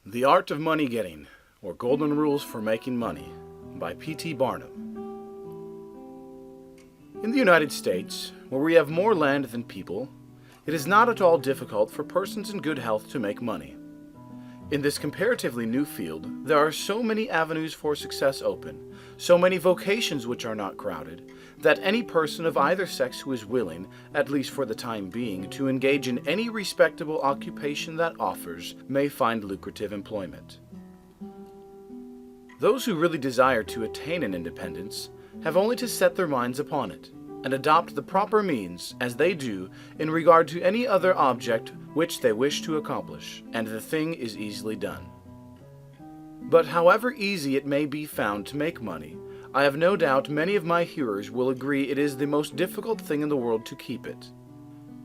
The Art of Money Getting, or Golden Rules for Making Money, by P.T. Barnum. In the United States, where we have more land than people, it is not at all difficult for persons in good health to make money. In this comparatively new field, there are so many avenues for success open, so many vocations which are not crowded, that any person of either sex who is willing, at least for the time being, to engage in any respectable occupation that offers, may find lucrative employment. Those who really desire to attain an independence have only to set their minds upon it, and adopt the proper means, as they do, in regard to any other object which they wish to accomplish, and the thing is easily done. But however easy it may be found to make money, I have no doubt many of my hearers will agree it is the most difficult thing in the world to keep it.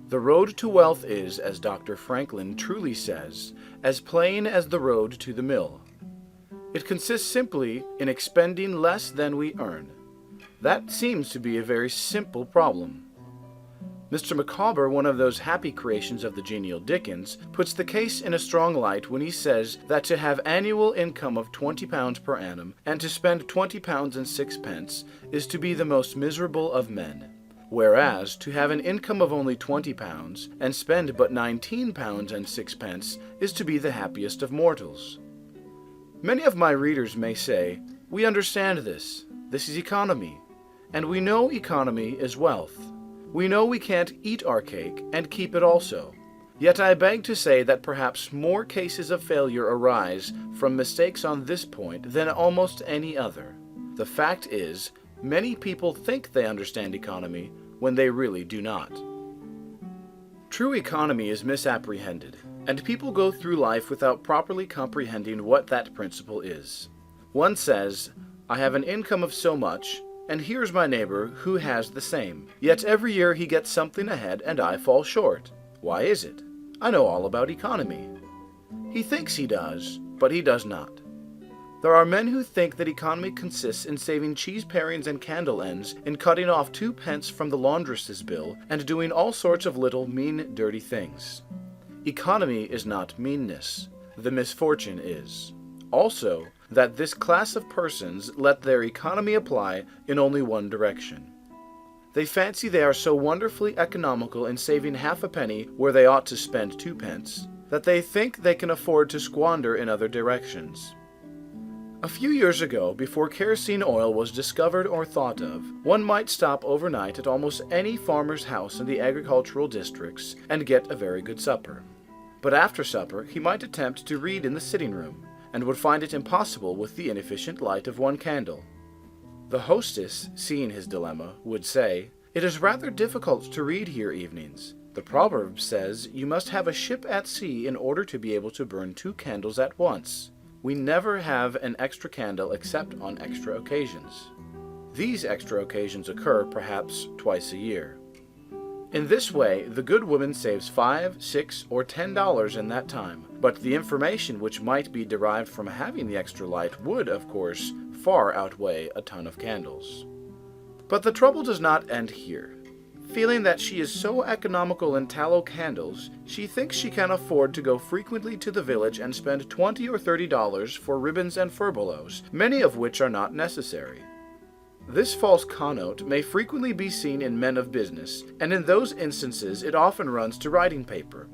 The road to wealth is, as Dr. Franklin truly says, as plain as the road to the mill. It consists simply in expending less than we earn. That seems to be a very simple problem. Mr. Micawber, one of those happy creations of the genial Dickens, puts the case in a strong light when he says that to have annual income of £20 per annum and to spend £20 and sixpence is to be the most miserable of men, whereas to have an income of only £20 and spend but £19 and sixpence is to be the happiest of mortals. Many of my readers may say, "We understand this. This is economy. And we know economy is wealth. We know we can't eat our cake and keep it also. Yet I beg to say that perhaps more cases of failure arise from mistakes on this point than almost any other. The fact is, many people think they understand economy when they really do not." True economy is misapprehended, and people go through life without properly comprehending what that principle is. One says, "I have an income of so much, and here's my neighbor who has the same. Yet every year he gets something ahead and I fall short. Why is it? I know all about economy." He thinks he does, but he does not. There are men who think that economy consists in saving cheese parings and candle ends, in cutting off 2 pence from the laundress's bill, and doing all sorts of little, mean, dirty things. Economy is not meanness. The misfortune is also that this class of persons let their economy apply in only one direction. They fancy they are so wonderfully economical in saving half a penny where they ought to spend 2 pence, that they think they can afford to squander in other directions. A few years ago, before kerosene oil was discovered or thought of, one might stop overnight at almost any farmer's house in the agricultural districts and get a very good supper. But after supper, he might attempt to read in the sitting room, and would find it impossible with the inefficient light of one candle. The hostess, seeing his dilemma, would say, "It is rather difficult to read here evenings. The proverb says you must have a ship at sea in order to be able to burn 2 candles at once. We never have an extra candle except on extra occasions. These extra occasions occur perhaps twice a year." In this way, the good woman saves $5, $6, or $10 in that time, but the information which might be derived from having the extra light would, of course, far outweigh a ton of candles. But the trouble does not end here. Feeling that she is so economical in tallow candles, she thinks she can afford to go frequently to the village and spend $20 or $30 for ribbons and furbelows, many of which are not necessary. This false connote may frequently be seen in men of business, and in those instances it often runs to writing paper.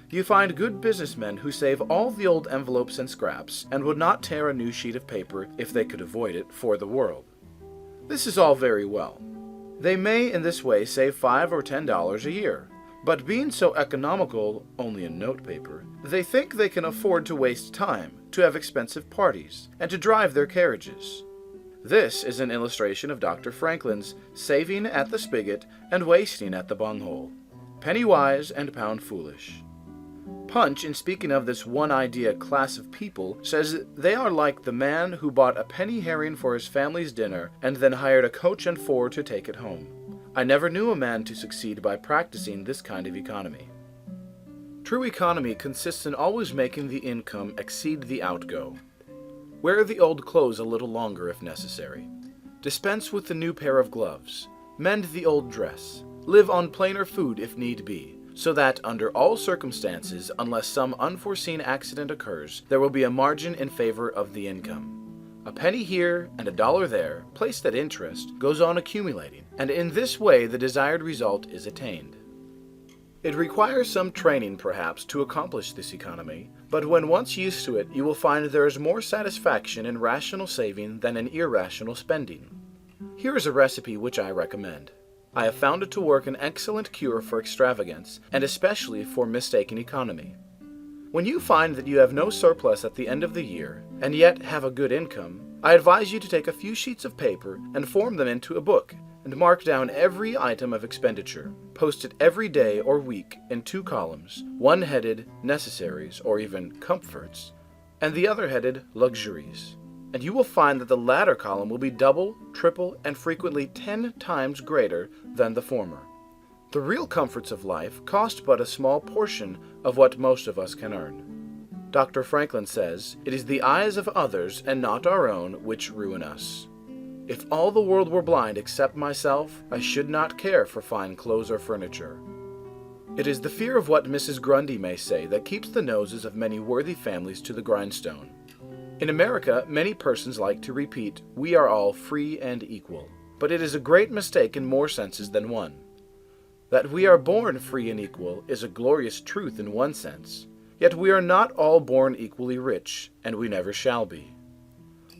You find good businessmen who save all the old envelopes and scraps, and would not tear a new sheet of paper, if they could avoid it, for the world. This is all very well. They may in this way save $5 or $10 a year, but being so economical only in note paper, they think they can afford to waste time, to have expensive parties, and to drive their carriages. This is an illustration of Dr. Franklin's saving at the spigot and wasting at the bunghole. Penny wise and pound foolish. Punch, in speaking of this one-idea class of people, says they are like the man who bought a penny herring for his family's dinner and then hired a coach and 4 to take it home. I never knew a man to succeed by practicing this kind of economy. True economy consists in always making the income exceed the outgo. Wear the old clothes a little longer if necessary. Dispense with the new pair of gloves. Mend the old dress. Live on plainer food if need be. so that under all circumstances, unless some unforeseen accident occurs, there will be a margin in favor of the income. A penny here and a dollar there, placed at interest, goes on accumulating, and in this way the desired result is attained. It requires some training, perhaps, to accomplish this economy, but when once used to it, you will find there is more satisfaction in rational saving than in irrational spending. Here is a recipe which I recommend. I have found it to work an excellent cure for extravagance, and especially for mistaken economy. When you find that you have no surplus at the end of the year, and yet have a good income, I advise you to take a few sheets of paper and form them into a book, and mark down every item of expenditure. Post it every day or week in 2 columns, one headed necessaries or even comforts, and the other headed luxuries. And you will find that the latter column will be double, triple, and frequently 10 times greater than the former. The real comforts of life cost but a small portion of what most of us can earn. Dr. Franklin says, "It is the eyes of others and not our own which ruin us." If all the world were blind except myself, I should not care for fine clothes or furniture. It is the fear of what Mrs. Grundy may say that keeps the noses of many worthy families to the grindstone. In America, many persons like to repeat, "We are all free and equal," but it is a great mistake in more senses than one. That we are born free and equal is a glorious truth in one sense, yet we are not all born equally rich, and we never shall be.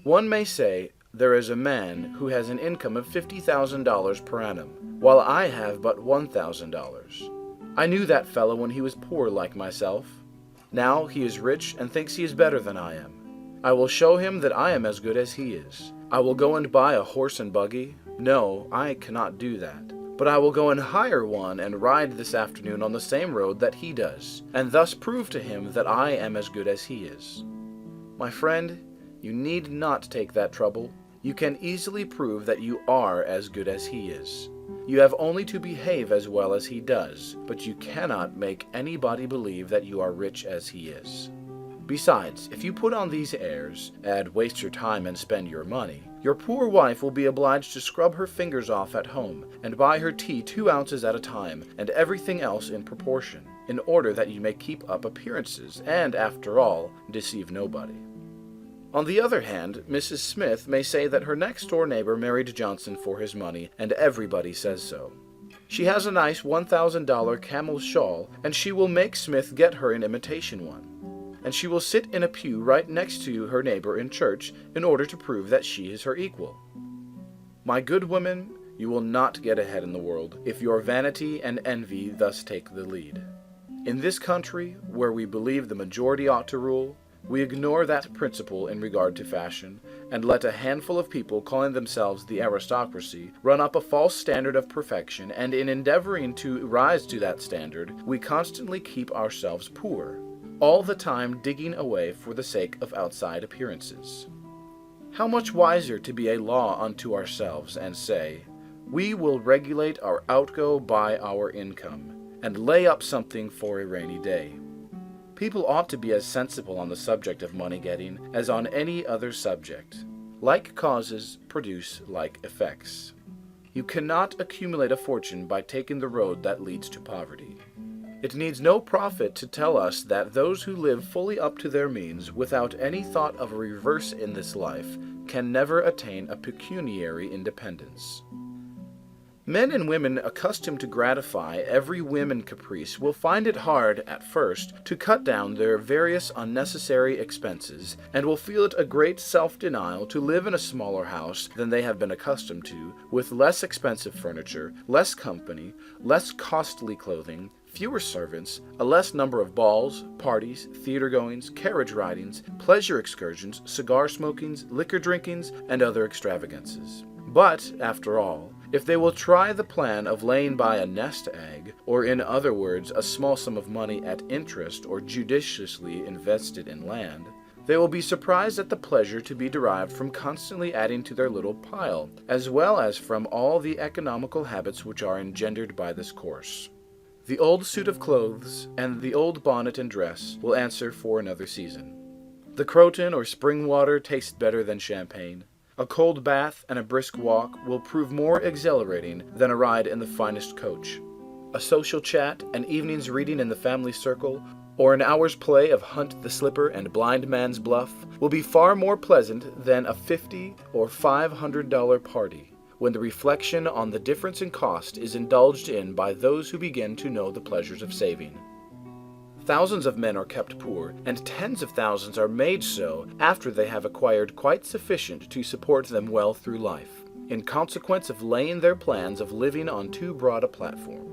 One may say, there is a man who has an income of $50,000 per annum, while I have but $1,000. I knew that fellow when he was poor like myself. Now he is rich and thinks he is better than I am. I will show him that I am as good as he is. I will go and buy a horse and buggy. No, I cannot do that. But I will go and hire one and ride this afternoon on the same road that he does, and thus prove to him that I am as good as he is. My friend, you need not take that trouble. You can easily prove that you are as good as he is. You have only to behave as well as he does, but you cannot make anybody believe that you are rich as he is. Besides, if you put on these airs, waste your time and spend your money, your poor wife will be obliged to scrub her fingers off at home, and buy her tea 2 ounces at a time, and everything else in proportion, in order that you may keep up appearances, and, after all, deceive nobody. On the other hand, Mrs. Smith may say that her next-door neighbor married Johnson for his money, and everybody says so. She has a nice $1,000 camel shawl, and she will make Smith get her an imitation one. And she will sit in a pew right next to her neighbor in church in order to prove that she is her equal. My good women, you will not get ahead in the world if your vanity and envy thus take the lead. In this country, where we believe the majority ought to rule, we ignore that principle in regard to fashion, and let a handful of people calling themselves the aristocracy run up a false standard of perfection, and in endeavoring to rise to that standard, we constantly keep ourselves poor, all the time digging away for the sake of outside appearances. How much wiser to be a law unto ourselves and say, "We will regulate our outgo by our income, and lay up something for a rainy day." People ought to be as sensible on the subject of money-getting as on any other subject. Like causes produce like effects. You cannot accumulate a fortune by taking the road that leads to poverty. It needs no prophet to tell us that those who live fully up to their means, without any thought of a reverse in this life, can never attain a pecuniary independence. Men and women accustomed to gratify every whim and caprice will find it hard, at first, to cut down their various unnecessary expenses, and will feel it a great self-denial to live in a smaller house than they have been accustomed to, with less expensive furniture, less company, less costly clothing, fewer servants, a less number of balls, parties, theater-goings, carriage-ridings, pleasure excursions, cigar-smokings, liquor-drinkings, and other extravagances. But, after all, if they will try the plan of laying by a nest egg, or in other words, a small sum of money at interest or judiciously invested in land, they will be surprised at the pleasure to be derived from constantly adding to their little pile, as well as from all the economical habits which are engendered by this course. The old suit of clothes and the old bonnet and dress will answer for another season. The Croton or spring water tastes better than champagne. A cold bath and a brisk walk will prove more exhilarating than a ride in the finest coach. a social chat, an evening's reading in the family circle, or an hour's play of Hunt the Slipper and Blind Man's Bluff will be far more pleasant than a $50 or $500 party, when the reflection on the difference in cost is indulged in by those who begin to know the pleasures of saving. Thousands of men are kept poor, and tens of thousands are made so after they have acquired quite sufficient to support them well through life, in consequence of laying their plans of living on too broad a platform.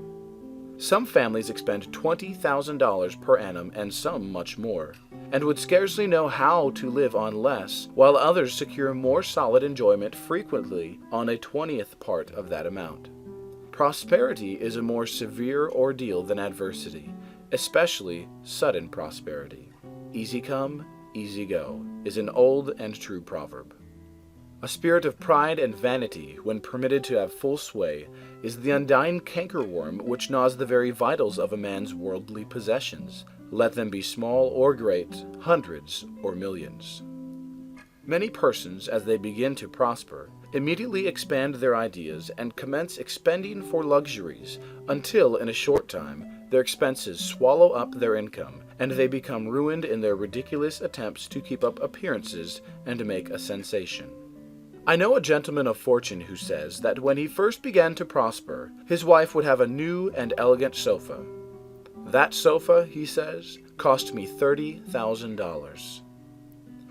Some families expend $20,000 per annum and some much more, and would scarcely know how to live on less, while others secure more solid enjoyment frequently on a 20th part of that amount. Prosperity is a more severe ordeal than adversity, especially sudden prosperity. Easy come, easy go is an old and true proverb. A spirit of pride and vanity, when permitted to have full sway, is the undying cankerworm which gnaws the very vitals of a man's worldly possessions, let them be small or great, hundreds or millions. Many persons, as they begin to prosper, immediately expand their ideas and commence expending for luxuries, until in a short time their expenses swallow up their income, and they become ruined in their ridiculous attempts to keep up appearances and make a sensation. I know a gentleman of fortune who says that when he first began to prosper, his wife would have a new and elegant sofa. That sofa, he says, cost me $30,000.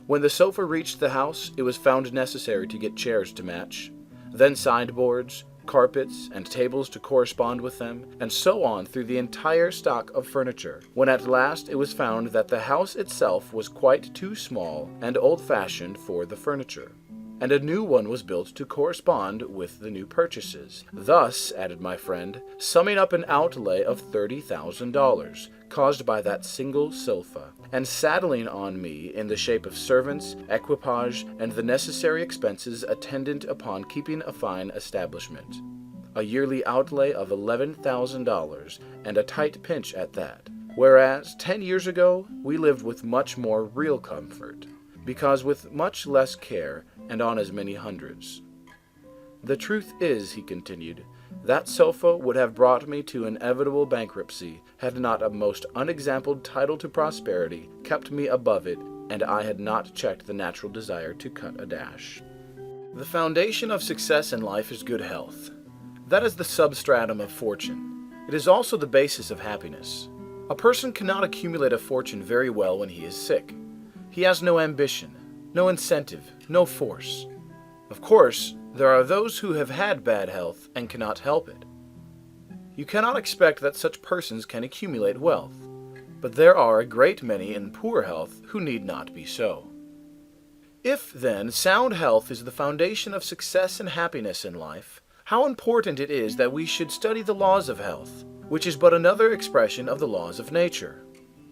When the sofa reached the house, it was found necessary to get chairs to match, then sideboards, carpets, and tables to correspond with them, and so on through the entire stock of furniture, when at last it was found that the house itself was quite too small and old-fashioned for the furniture, and a new one was built to correspond with the new purchases. Thus, added my friend, summing up an outlay of $30,000, caused by that single sofa, and saddling on me in the shape of servants, equipage, and the necessary expenses attendant upon keeping a fine establishment. A yearly outlay of $11,000, and a tight pinch at that, whereas 10 years ago we lived with much more real comfort, because with much less care and on as many hundreds. The truth is, he continued, that sofa would have brought me to inevitable bankruptcy had not a most unexampled title to prosperity kept me above it, and I had not checked the natural desire to cut a dash. The foundation of success in life is good health. That is the substratum of fortune. It is also the basis of happiness. A person cannot accumulate a fortune very well when he is sick. He has no ambition, no incentive, no force. Of course, there are those who have had bad health and cannot help it. You cannot expect that such persons can accumulate wealth, but there are a great many in poor health who need not be so. If, then, sound health is the foundation of success and happiness in life, how important it is that we should study the laws of health, which is but another expression of the laws of nature.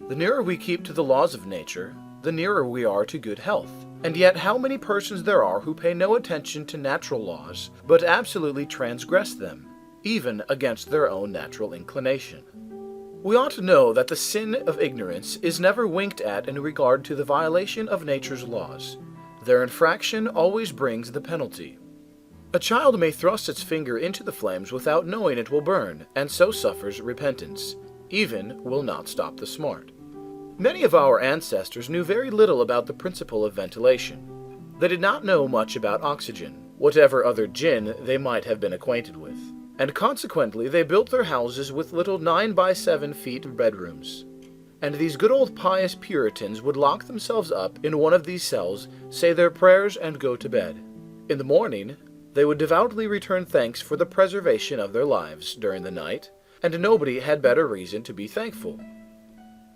The nearer we keep to the laws of nature, the nearer we are to good health. And yet how many persons there are who pay no attention to natural laws, but absolutely transgress them, even against their own natural inclination. We ought to know that the sin of ignorance is never winked at in regard to the violation of nature's laws. Their infraction always brings the penalty. A child may thrust its finger into the flames without knowing it will burn, and so suffers repentance, even will not stop the smart. Many of our ancestors knew very little about the principle of ventilation. They did not know much about oxygen, whatever other gin they might have been acquainted with, and consequently they built their houses with little 9 by 7 feet bedrooms. And these good old pious Puritans would lock themselves up in one of these cells, say their prayers, and go to bed. In the morning, they would devoutly return thanks for the preservation of their lives during the night, and nobody had better reason to be thankful.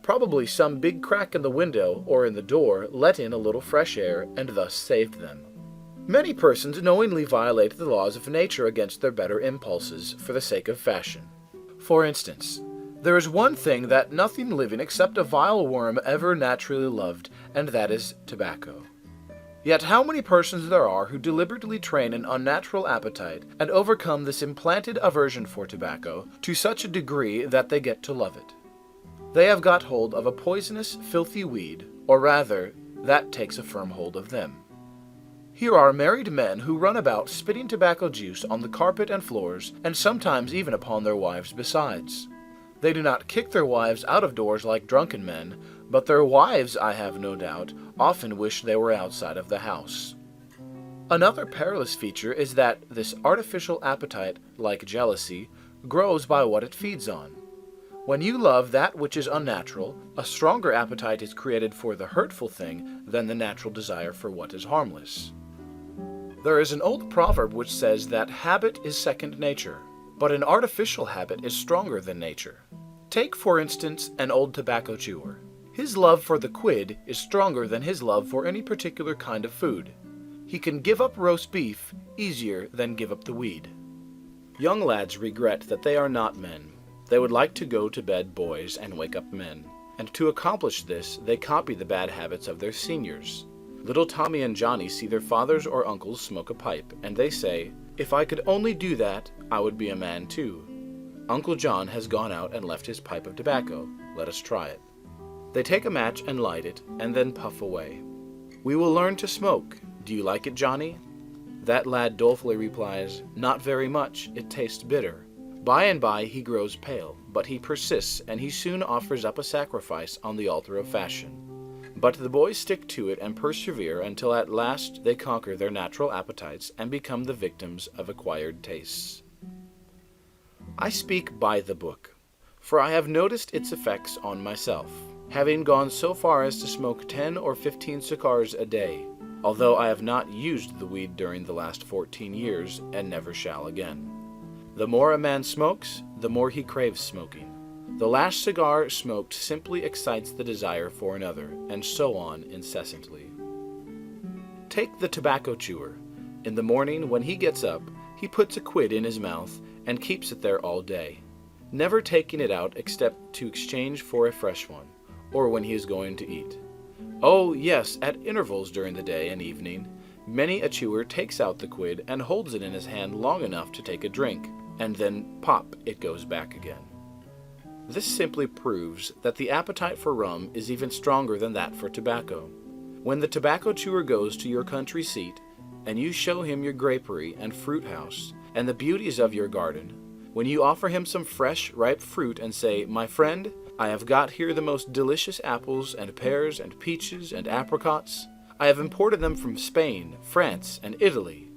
Probably some big crack in the window or in the door let in a little fresh air and thus saved them. Many persons knowingly violate the laws of nature against their better impulses for the sake of fashion. For instance, there is one thing that nothing living except a vile worm ever naturally loved, and that is tobacco. Yet how many persons there are who deliberately train an unnatural appetite and overcome this implanted aversion for tobacco to such a degree that they get to love it. They have got hold of a poisonous, filthy weed, or rather, that takes a firm hold of them. Here are married men who run about spitting tobacco juice on the carpet and floors, and sometimes even upon their wives besides. They do not kick their wives out of doors like drunken men, but their wives, I have no doubt, often wish they were outside of the house. Another perilous feature is that this artificial appetite, like jealousy, grows by what it feeds on. When you love that which is unnatural, a stronger appetite is created for the hurtful thing than the natural desire for what is harmless. There is an old proverb which says that habit is second nature, but an artificial habit is stronger than nature. Take, for instance, an old tobacco chewer. His love for the quid is stronger than his love for any particular kind of food. He can give up roast beef easier than give up the weed. Young lads regret that they are not men. They would like to go to bed boys and wake up men. And to accomplish this, they copy the bad habits of their seniors. Little Tommy and Johnny see their fathers or uncles smoke a pipe, and they say, "If I could only do that, I would be a man too." Uncle John has gone out and left his pipe of tobacco. Let us try it. They take a match and light it, and then puff away. "We will learn to smoke. Do you like it, Johnny?" That lad dolefully replies, "Not very much. It tastes bitter." By and by he grows pale, but he persists, and he soon offers up a sacrifice on the altar of fashion. But the boys stick to it and persevere until at last they conquer their natural appetites and become the victims of acquired tastes. I speak by the book, for I have noticed its effects on myself, having gone so far as to smoke 10 or 15 cigars a day, although I have not used the weed during the last 14 years and never shall again. The more a man smokes, the more he craves smoking. The last cigar smoked simply excites the desire for another, and so on incessantly. Take the tobacco chewer. In the morning, when he gets up, he puts a quid in his mouth and keeps it there all day, never taking it out except to exchange for a fresh one, or when he is going to eat. Oh, yes, at intervals during the day and evening, many a chewer takes out the quid and holds it in his hand long enough to take a drink, and then pop, it goes back again. This simply proves that the appetite for rum is even stronger than that for tobacco. When the tobacco chewer goes to your country seat, and you show him your grapery and fruit house, and the beauties of your garden, when you offer him some fresh, ripe fruit and say, "My friend, I have got here the most delicious apples and pears and peaches and apricots. I have imported them from Spain, France, and Italy.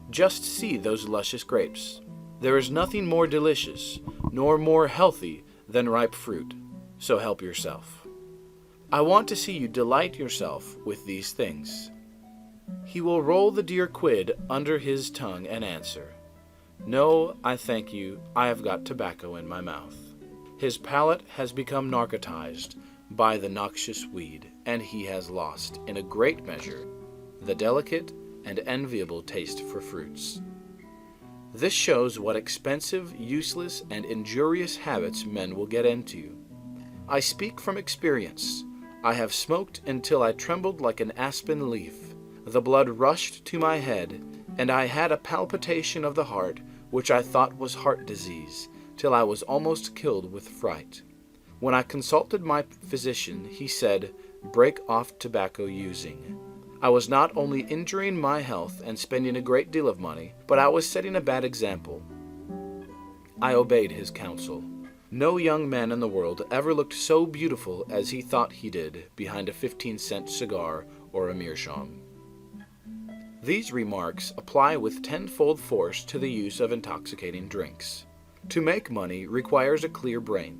Just see those luscious grapes. There is nothing more delicious, nor more healthy than ripe fruit, so help yourself." I want to see you delight yourself with these things. He will roll the dear quid under his tongue and answer, "No, I thank you, I have got tobacco in my mouth." His palate has become narcotized by the noxious weed, and he has lost, in a great measure, the delicate and enviable taste for fruits. This shows what expensive, useless, and injurious habits men will get into. I speak from experience. I have smoked until I trembled like an aspen leaf. The blood rushed to my head, and I had a palpitation of the heart, which I thought was heart disease, till I was almost killed with fright. When I consulted my physician, he said, "Break off tobacco using." I was not only injuring my health and spending a great deal of money, but I was setting a bad example. I obeyed his counsel. No young man in the world ever looked so beautiful as he thought he did behind a 15-cent cigar or a meerschaum. These remarks apply with tenfold force to the use of intoxicating drinks. To make money requires a clear brain.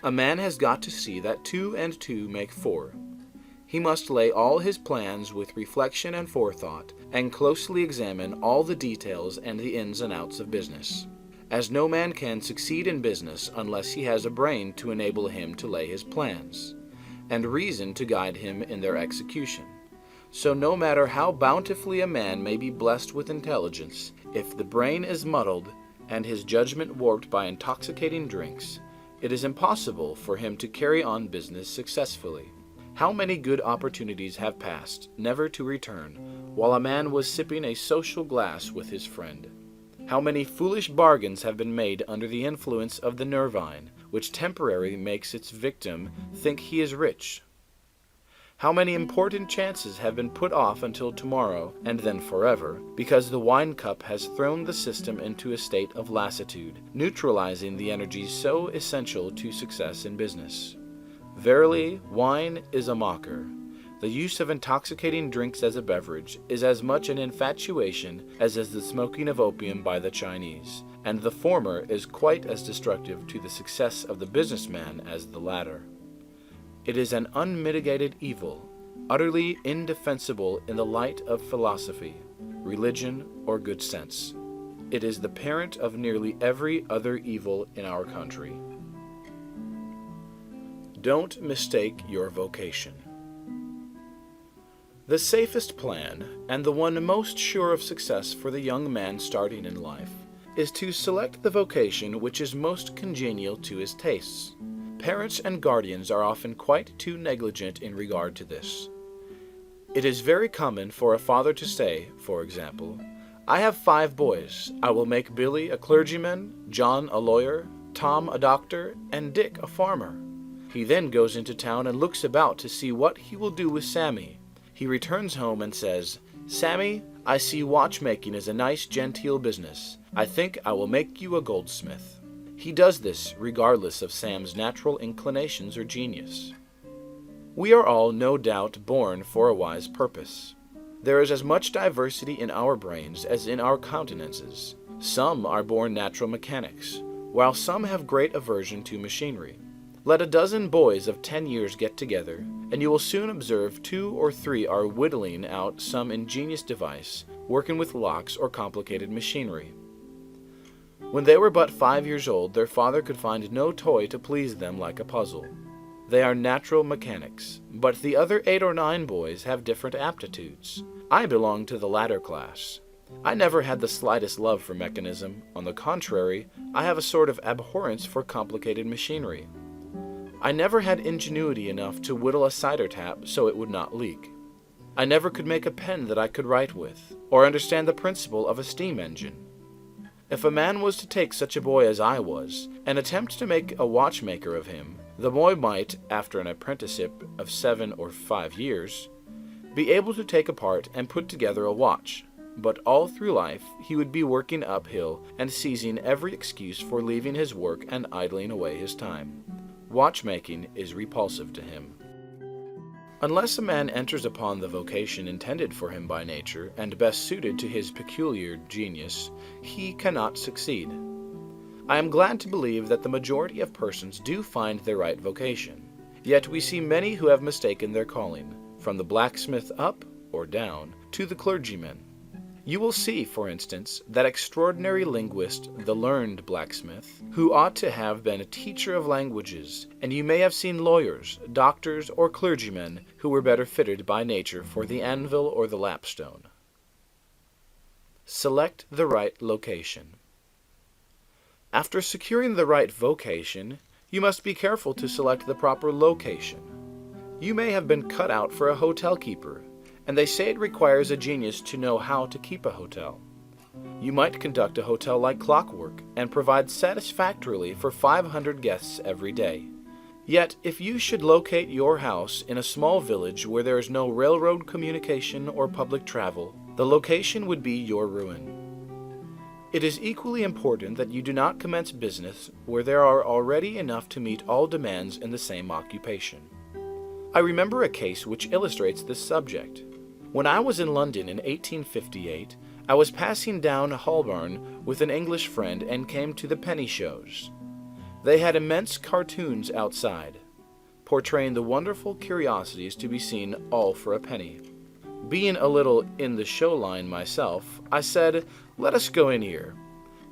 A man has got to see that 2 and 2 make 4. He must lay all his plans with reflection and forethought, and closely examine all the details and the ins and outs of business, as no man can succeed in business unless he has a brain to enable him to lay his plans, and reason to guide him in their execution. So no matter how bountifully a man may be blessed with intelligence, if the brain is muddled and his judgment warped by intoxicating drinks, it is impossible for him to carry on business successfully. How many good opportunities have passed, never to return, while a man was sipping a social glass with his friend? How many foolish bargains have been made under the influence of the nervine, which temporarily makes its victim think he is rich? How many important chances have been put off until tomorrow, and then forever, because the wine cup has thrown the system into a state of lassitude, neutralizing the energies so essential to success in business. Verily, wine is a mocker. The use of intoxicating drinks as a beverage is as much an infatuation as is the smoking of opium by the Chinese, and the former is quite as destructive to the success of the businessman as the latter. It is an unmitigated evil, utterly indefensible in the light of philosophy, religion, or good sense. It is the parent of nearly every other evil in our country. Don't mistake your vocation. The safest plan, and the one most sure of success for the young man starting in life, is to select the vocation which is most congenial to his tastes. Parents and guardians are often quite too negligent in regard to this. It is very common for a father to say, for example, "I have 5 boys. I will make Billy a clergyman, John a lawyer, Tom a doctor, and Dick a farmer." He then goes into town and looks about to see what he will do with Sammy. He returns home and says, "Sammy, I see watchmaking is a nice genteel business. I think I will make you a goldsmith." He does this regardless of Sam's natural inclinations or genius. We are all, no doubt, born for a wise purpose. There is as much diversity in our brains as in our countenances. Some are born natural mechanics, while some have great aversion to machinery. Let a dozen boys of 10 years get together, and you will soon observe 2 or 3 are whittling out some ingenious device, working with locks or complicated machinery. When they were but 5 years old, their father could find no toy to please them like a puzzle. They are natural mechanics, but the other 8 or 9 boys have different aptitudes. I belong to the latter class. I never had the slightest love for mechanism. On the contrary, I have a sort of abhorrence for complicated machinery. I never had ingenuity enough to whittle a cider tap so it would not leak. I never could make a pen that I could write with, or understand the principle of a steam engine. If a man was to take such a boy as I was, and attempt to make a watchmaker of him, the boy might, after an apprenticeship of 7 or 5 years, be able to take apart and put together a watch, but all through life he would be working uphill and seizing every excuse for leaving his work and idling away his time. Watchmaking is repulsive to him. Unless a man enters upon the vocation intended for him by nature and best suited to his peculiar genius, he cannot succeed. I am glad to believe that the majority of persons do find their right vocation, yet we see many who have mistaken their calling, from the blacksmith up, or down, to the clergyman. You will see, for instance, that extraordinary linguist, the learned blacksmith, who ought to have been a teacher of languages, and you may have seen lawyers, doctors, or clergymen who were better fitted by nature for the anvil or the lapstone. Select the right location. After securing the right vocation, you must be careful to select the proper location. You may have been cut out for a hotel keeper, and they say it requires a genius to know how to keep a hotel. You might conduct a hotel like clockwork and provide satisfactorily for 500 guests every day. Yet, if you should locate your house in a small village where there is no railroad communication or public travel, the location would be your ruin. It is equally important that you do not commence business where there are already enough to meet all demands in the same occupation. I remember a case which illustrates this subject. When I was in London in 1858, I was passing down Holborn with an English friend and came to the penny shows. They had immense cartoons outside, portraying the wonderful curiosities to be seen all for a penny. Being a little in the show line myself, I said, "Let us go in here."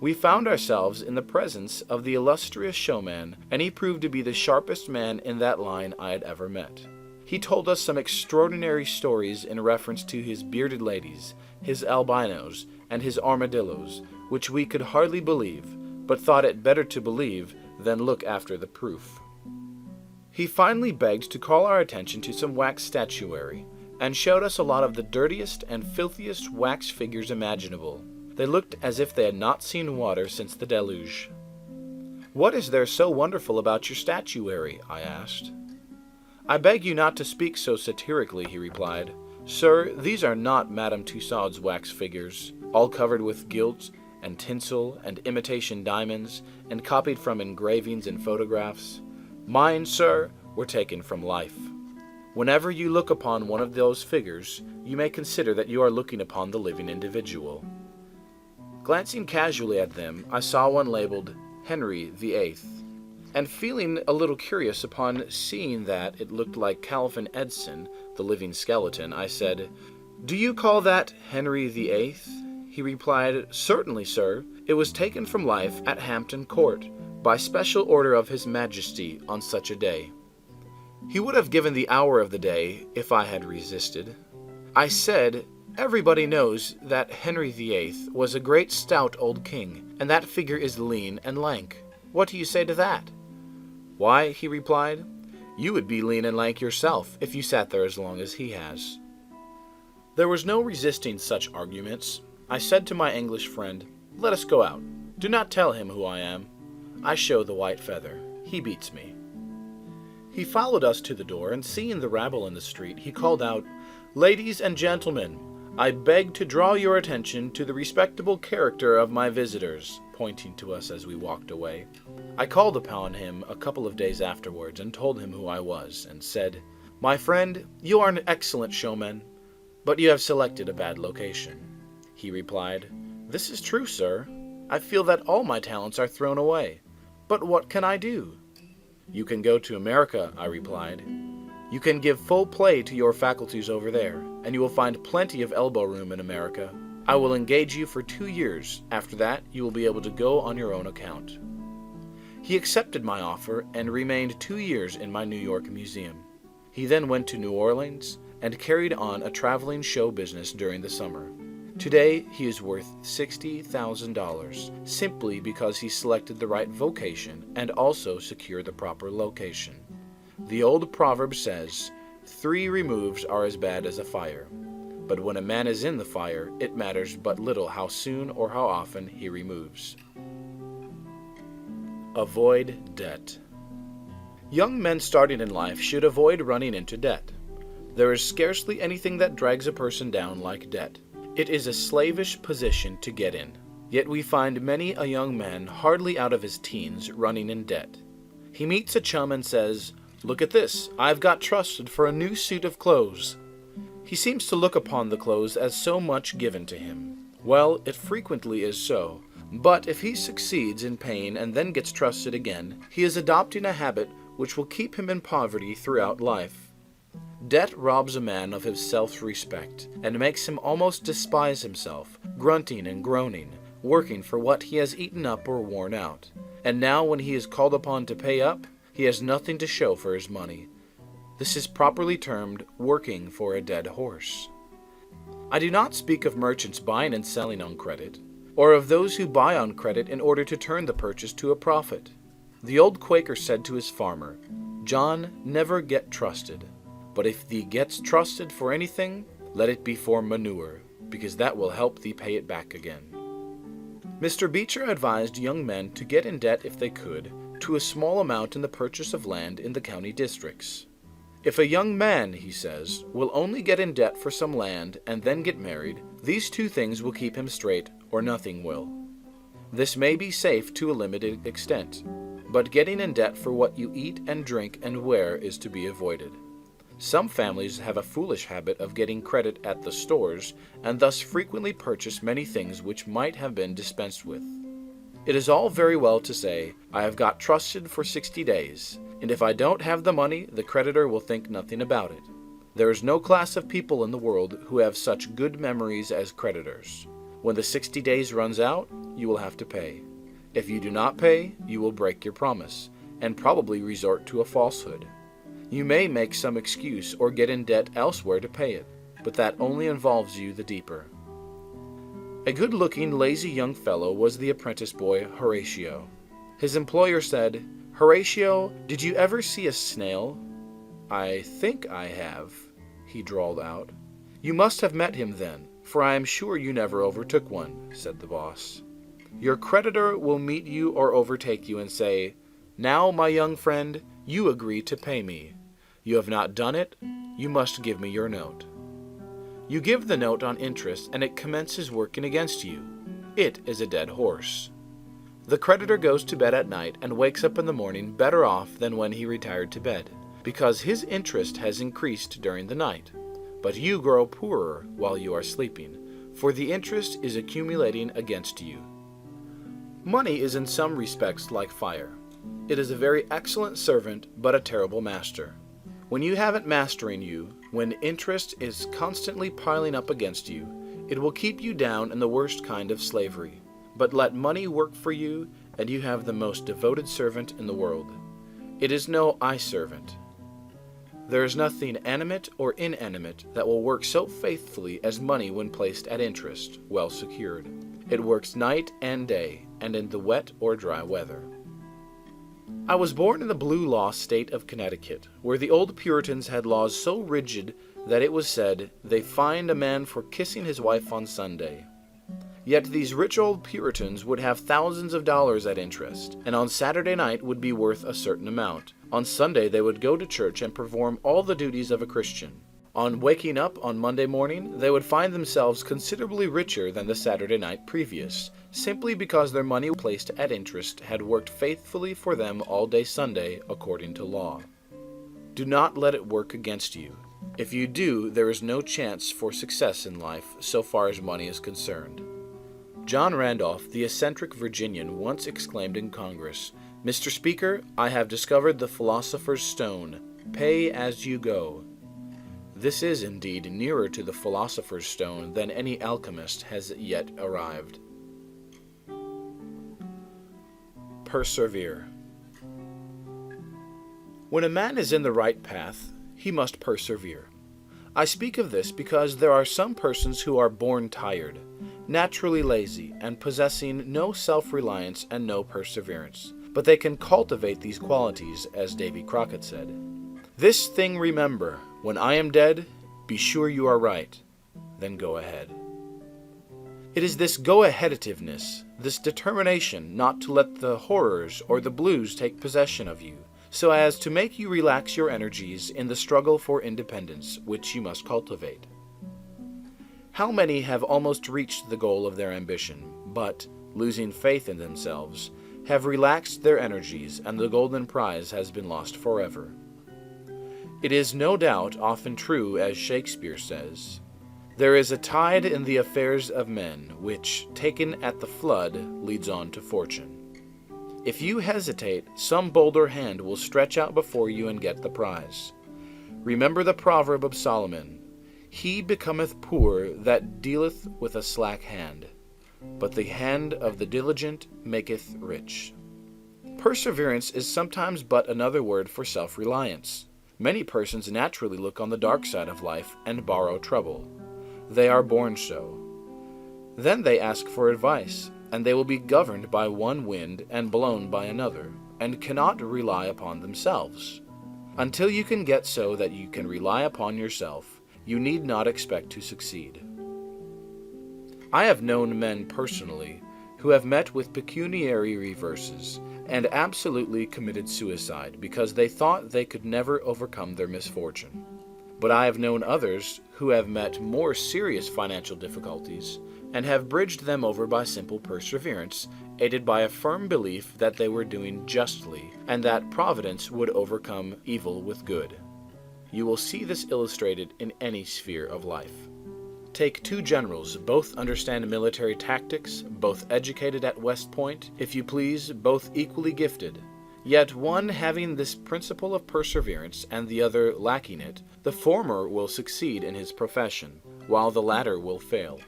We found ourselves in the presence of the illustrious showman, and he proved to be the sharpest man in that line I had ever met. He told us some extraordinary stories in reference to his bearded ladies, his albinos, and his armadillos, which we could hardly believe, but thought it better to believe than look after the proof. He finally begged to call our attention to some wax statuary, and showed us a lot of the dirtiest and filthiest wax figures imaginable. They looked as if they had not seen water since the deluge. "What is there so wonderful about your statuary?" I asked. "I beg you not to speak so satirically," he replied. "Sir, these are not Madame Tussaud's wax figures, all covered with gilt and tinsel and imitation diamonds, and copied from engravings and photographs. Mine, sir, were taken from life. Whenever you look upon one of those figures, you may consider that you are looking upon the living individual." Glancing casually at them, I saw one labeled Henry VIII, and feeling a little curious upon seeing that it looked like Calvin Edson, the living skeleton, I said, "Do you call that Henry VIII?" He replied, "Certainly, sir. It was taken from life at Hampton Court, by special order of His Majesty on such a day." He would have given the hour of the day if I had resisted. I said, "Everybody knows that Henry VIII was a great stout old king, and that figure is lean and lank. What do you say to that?" "Why," he replied, "you would be lean and lank yourself if you sat there as long as he has." There was no resisting such arguments. I said to my English friend, "Let us go out. Do not tell him who I am. I show the white feather. He beats me." He followed us to the door, and seeing the rabble in the street, he called out, "Ladies and gentlemen, I beg to draw your attention to the respectable character of my visitors," pointing to us as we walked away. I called upon him a couple of days afterwards and told him who I was, and said, "My friend, you are an excellent showman, but you have selected a bad location." He replied, "This is true, sir. I feel that all my talents are thrown away. But what can I do?" "You can go to America," I replied. "You can give full play to your faculties over there, and you will find plenty of elbow room in America. I will engage you for 2 years. After that, you will be able to go on your own account." He accepted my offer and remained 2 years in my New York museum. He then went to New Orleans and carried on a traveling show business during the summer. Today, he is worth $60,000, simply because he selected the right vocation and also secured the proper location. The old proverb says, "3 removes are as bad as a fire." But when a man is in the fire, it matters but little how soon or how often he removes. Avoid debt. Young men starting in life should avoid running into debt. There is scarcely anything that drags a person down like debt. It is a slavish position to get in. Yet we find many a young man hardly out of his teens running in debt. He meets a chum and says, "Look at this, I've got trusted for a new suit of clothes." He seems to look upon the clothes as so much given to him. Well, it frequently is so, but if he succeeds in paying and then gets trusted again, he is adopting a habit which will keep him in poverty throughout life. Debt robs a man of his self-respect and makes him almost despise himself, grunting and groaning, working for what he has eaten up or worn out. And now when he is called upon to pay up, he has nothing to show for his money. This is properly termed working for a dead horse. I do not speak of merchants buying and selling on credit, or of those who buy on credit in order to turn the purchase to a profit. The old Quaker said to his farmer, "John, never get trusted. But if thee gets trusted for anything, let it be for manure, because that will help thee pay it back again." Mr. Beecher advised young men to get in debt if they could, to a small amount in the purchase of land in the county districts. If a young man, he says, will only get in debt for some land and then get married, these 2 things will keep him straight, or nothing will. This may be safe to a limited extent, but getting in debt for what you eat and drink and wear is to be avoided. Some families have a foolish habit of getting credit at the stores, and thus frequently purchase many things which might have been dispensed with. It is all very well to say, "I have got trusted for 60 days, and if I don't have the money, the creditor will think nothing about it." There is no class of people in the world who have such good memories as creditors. When the 60 days runs out, you will have to pay. If you do not pay, you will break your promise, and probably resort to a falsehood. You may make some excuse or get in debt elsewhere to pay it, but that only involves you the deeper. A good-looking, lazy young fellow was the apprentice boy Horatio. His employer said, "Horatio, did you ever see a snail?" "I think I have," he drawled out. "You must have met him then, for I am sure you never overtook one," said the boss. Your creditor will meet you or overtake you and say, "Now, my young friend, you agree to pay me." You have not done it, you must give me your note. You give the note on interest, and it commences working against you. It is a dead horse. The creditor goes to bed at night and wakes up in the morning better off than when he retired to bed, because his interest has increased during the night. But you grow poorer while you are sleeping, for the interest is accumulating against you. Money is in some respects like fire. It is a very excellent servant, but a terrible master. When you have it mastering you, when interest is constantly piling up against you, it will keep you down in the worst kind of slavery. But let money work for you, and you have the most devoted servant in the world. It is no eye-servant. There is nothing animate or inanimate that will work so faithfully as money when placed at interest, well secured. It works night and day, and in the wet or dry weather. I was born in the blue law state of Connecticut, where the old Puritans had laws so rigid that it was said they fined a man for kissing his wife on Sunday. Yet these rich old Puritans would have thousands of dollars at interest, and on Saturday night would be worth a certain amount. On Sunday they would go to church and perform all the duties of a Christian. On waking up on Monday morning, they would find themselves considerably richer than the Saturday night previous, simply because their money placed at interest had worked faithfully for them all day Sunday according to law. Do not let it work against you. If you do, there is no chance for success in life so far as money is concerned. John Randolph, the eccentric Virginian, once exclaimed in Congress, "Mr. Speaker, I have discovered the philosopher's stone. Pay as you go." This is indeed nearer to the philosopher's stone than any alchemist has yet arrived. Persevere. When a man is in the right path, he must persevere. I speak of this because there are some persons who are born tired, naturally lazy, and possessing no self-reliance and no perseverance. But they can cultivate these qualities, as Davy Crockett said. "This thing remember, when I am dead, be sure you are right, then go ahead." It is this go-aheadativeness, this determination not to let the horrors or the blues take possession of you, so as to make you relax your energies in the struggle for independence, which you must cultivate. How many have almost reached the goal of their ambition, but, losing faith in themselves, have relaxed their energies, and the golden prize has been lost forever. It is no doubt often true, as Shakespeare says, "There is a tide in the affairs of men, which, taken at the flood, leads on to fortune." If you hesitate, some bolder hand will stretch out before you and get the prize. Remember the proverb of Solomon, "He becometh poor that dealeth with a slack hand, but the hand of the diligent maketh rich." Perseverance is sometimes but another word for self-reliance. Many persons naturally look on the dark side of life and borrow trouble. They are born so. Then they ask for advice, and they will be governed by one wind and blown by another, and cannot rely upon themselves. Until you can get so that you can rely upon yourself, you need not expect to succeed. I have known men personally who have met with pecuniary reverses and absolutely committed suicide because they thought they could never overcome their misfortune. But I have known others who have met more serious financial difficulties and have bridged them over by simple perseverance, aided by a firm belief that they were doing justly and that Providence would overcome evil with good. You will see this illustrated in any sphere of life. Take two generals, both understand military tactics, both educated at West Point, if you please, both equally gifted. Yet one having this principle of perseverance and the other lacking it, the former will succeed in his profession, while the latter will fail.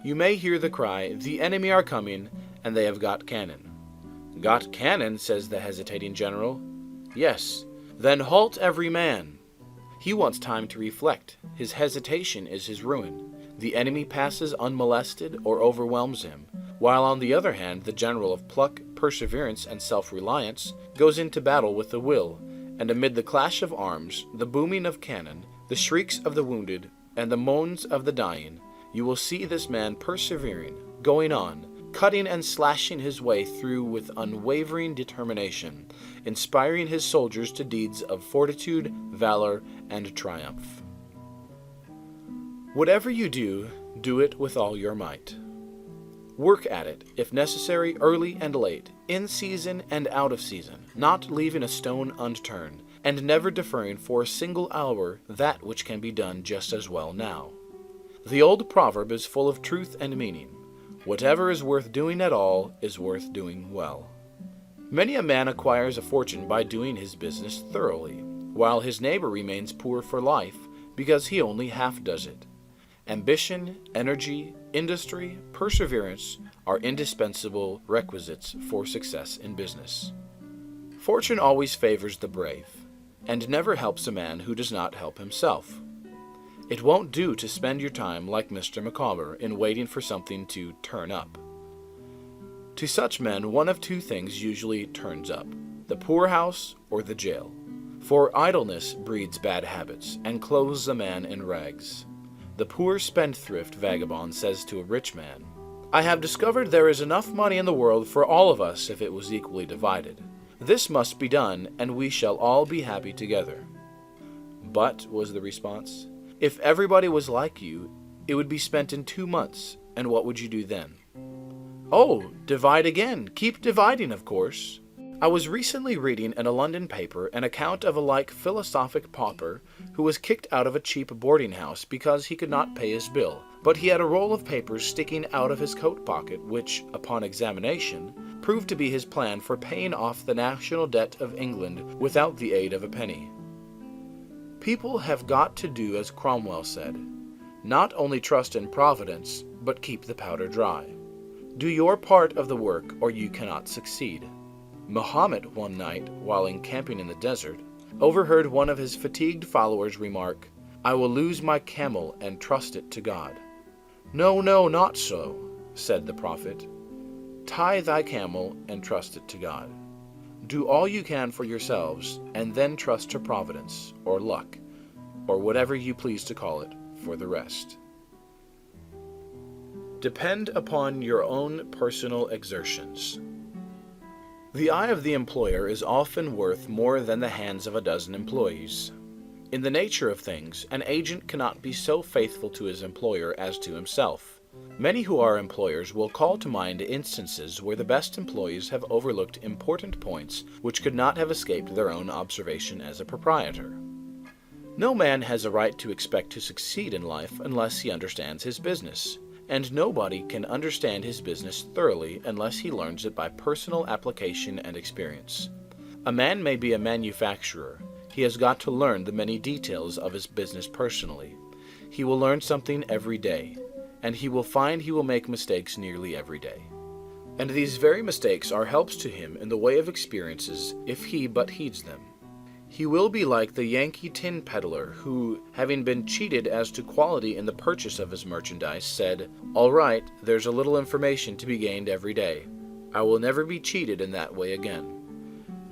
You may hear the cry, "The enemy are coming, and they have got cannon." "Got cannon," says the hesitating general. "Yes, then halt every man." He wants time to reflect. His hesitation is his ruin. The enemy passes unmolested or overwhelms him, while on the other hand the general of pluck, perseverance, and self-reliance goes into battle with a will, and amid the clash of arms, the booming of cannon, the shrieks of the wounded, and the moans of the dying, you will see this man persevering, going on, cutting and slashing his way through with unwavering determination, inspiring his soldiers to deeds of fortitude, valor, and triumph. Whatever you do, do it with all your might. Work at it, if necessary, early and late, in season and out of season, not leaving a stone unturned, and never deferring for a single hour that which can be done just as well now. The old proverb is full of truth and meaning. Whatever is worth doing at all is worth doing well. Many a man acquires a fortune by doing his business thoroughly, while his neighbor remains poor for life because he only half does it. Ambition, energy, industry, perseverance are indispensable requisites for success in business. Fortune always favors the brave, and never helps a man who does not help himself. It won't do to spend your time like Mr. Micawber in waiting for something to turn up. To such men, one of two things usually turns up: the poorhouse or the jail. For idleness breeds bad habits and clothes a man in rags. The poor spendthrift vagabond says to a rich man, "I have discovered there is enough money in the world for all of us if it was equally divided. This must be done, and we shall all be happy together." "But," was the response, "if everybody was like you, it would be spent in 2 months, and what would you do then?" "Oh, divide again. Keep dividing, of course." I was recently reading in a London paper an account of a like philosophic pauper who was kicked out of a cheap boarding house because he could not pay his bill, but he had a roll of papers sticking out of his coat pocket which, upon examination, proved to be his plan for paying off the national debt of England without the aid of a penny. People have got to do as Cromwell said, not only trust in Providence, but keep the powder dry. Do your part of the work or you cannot succeed. Muhammad, one night, while encamping in the desert, overheard one of his fatigued followers remark, "I will lose my camel and trust it to God." "No, no, not so," said the prophet. "Tie thy camel and trust it to God. Do all you can for yourselves, and then trust to Providence, or luck, or whatever you please to call it, for the rest." Depend upon your own personal exertions. The eye of the employer is often worth more than the hands of a dozen employees. In the nature of things, an agent cannot be so faithful to his employer as to himself. Many who are employers will call to mind instances where the best employees have overlooked important points which could not have escaped their own observation as a proprietor. No man has a right to expect to succeed in life unless he understands his business. And nobody can understand his business thoroughly unless he learns it by personal application and experience. A man may be a manufacturer. He has got to learn the many details of his business personally. He will learn something every day, and he will find he will make mistakes nearly every day. And these very mistakes are helps to him in the way of experiences if he but heeds them. He will be like the Yankee tin peddler who, having been cheated as to quality in the purchase of his merchandise, said, "All right, there's a little information to be gained every day. I will never be cheated in that way again."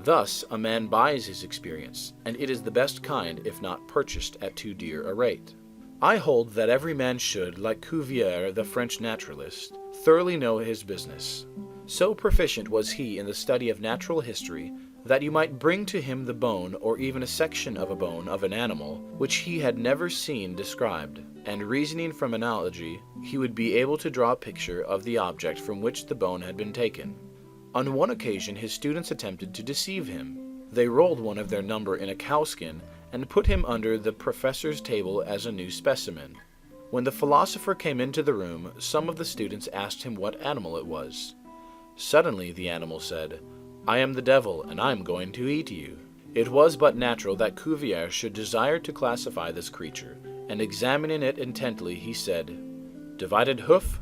Thus a man buys his experience, and it is the best kind if not purchased at too dear a rate. I hold that every man should, like Cuvier, the French naturalist, thoroughly know his business. So proficient was he in the study of natural history that you might bring to him the bone or even a section of a bone of an animal which he had never seen described, and reasoning from analogy, he would be able to draw a picture of the object from which the bone had been taken. On one occasion his students attempted to deceive him. They rolled one of their number in a cowskin and put him under the professor's table as a new specimen. When the philosopher came into the room, some of the students asked him what animal it was. Suddenly the animal said, "I am the devil, and I am going to eat you." It was but natural that Cuvier should desire to classify this creature, and examining it intently, he said, "Divided hoof?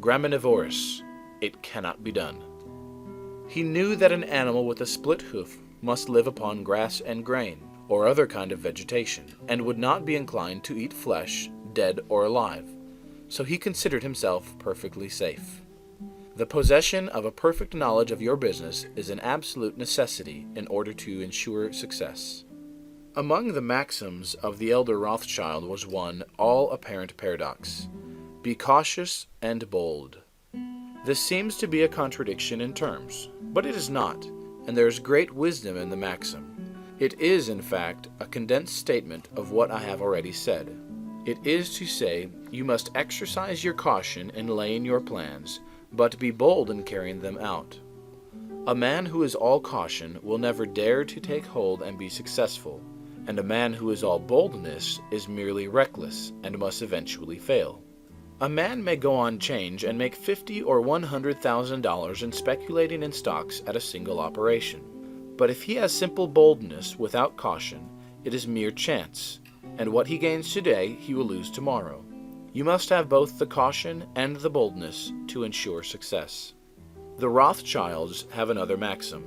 Graminivorous. It cannot be done." He knew that an animal with a split hoof must live upon grass and grain, or other kind of vegetation, and would not be inclined to eat flesh, dead or alive, so he considered himself perfectly safe. The possession of a perfect knowledge of your business is an absolute necessity in order to ensure success. Among the maxims of the elder Rothschild was one all-apparent paradox: be cautious and bold. This seems to be a contradiction in terms, but it is not, and there is great wisdom in the maxim. It is, in fact, a condensed statement of what I have already said. It is to say, you must exercise your caution in laying your plans, but be bold in carrying them out. A man who is all caution will never dare to take hold and be successful, and a man who is all boldness is merely reckless and must eventually fail. A man may go on 'change and make $50,000 or $100,000 in speculating in stocks at a single operation. But if he has simple boldness without caution, it is mere chance, and what he gains today he will lose tomorrow. You must have both the caution and the boldness to ensure success. The Rothschilds have another maxim.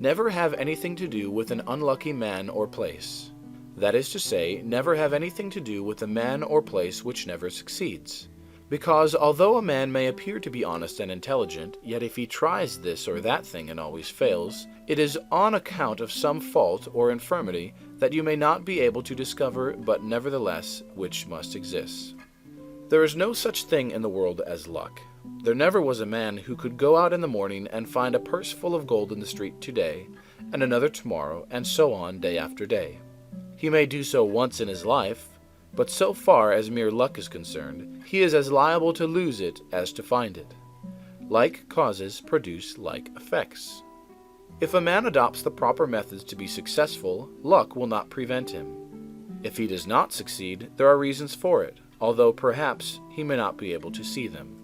Never have anything to do with an unlucky man or place. That is to say, never have anything to do with a man or place which never succeeds. Because although a man may appear to be honest and intelligent, yet if he tries this or that thing and always fails, it is on account of some fault or infirmity that you may not be able to discover, but nevertheless which must exist. There is no such thing in the world as luck. There never was a man who could go out in the morning and find a purse full of gold in the street today, and another tomorrow, and so on day after day. He may do so once in his life, but so far as mere luck is concerned, he is as liable to lose it as to find it. Like causes produce like effects. If a man adopts the proper methods to be successful, luck will not prevent him. If he does not succeed, there are reasons for it, although perhaps he may not be able to see them.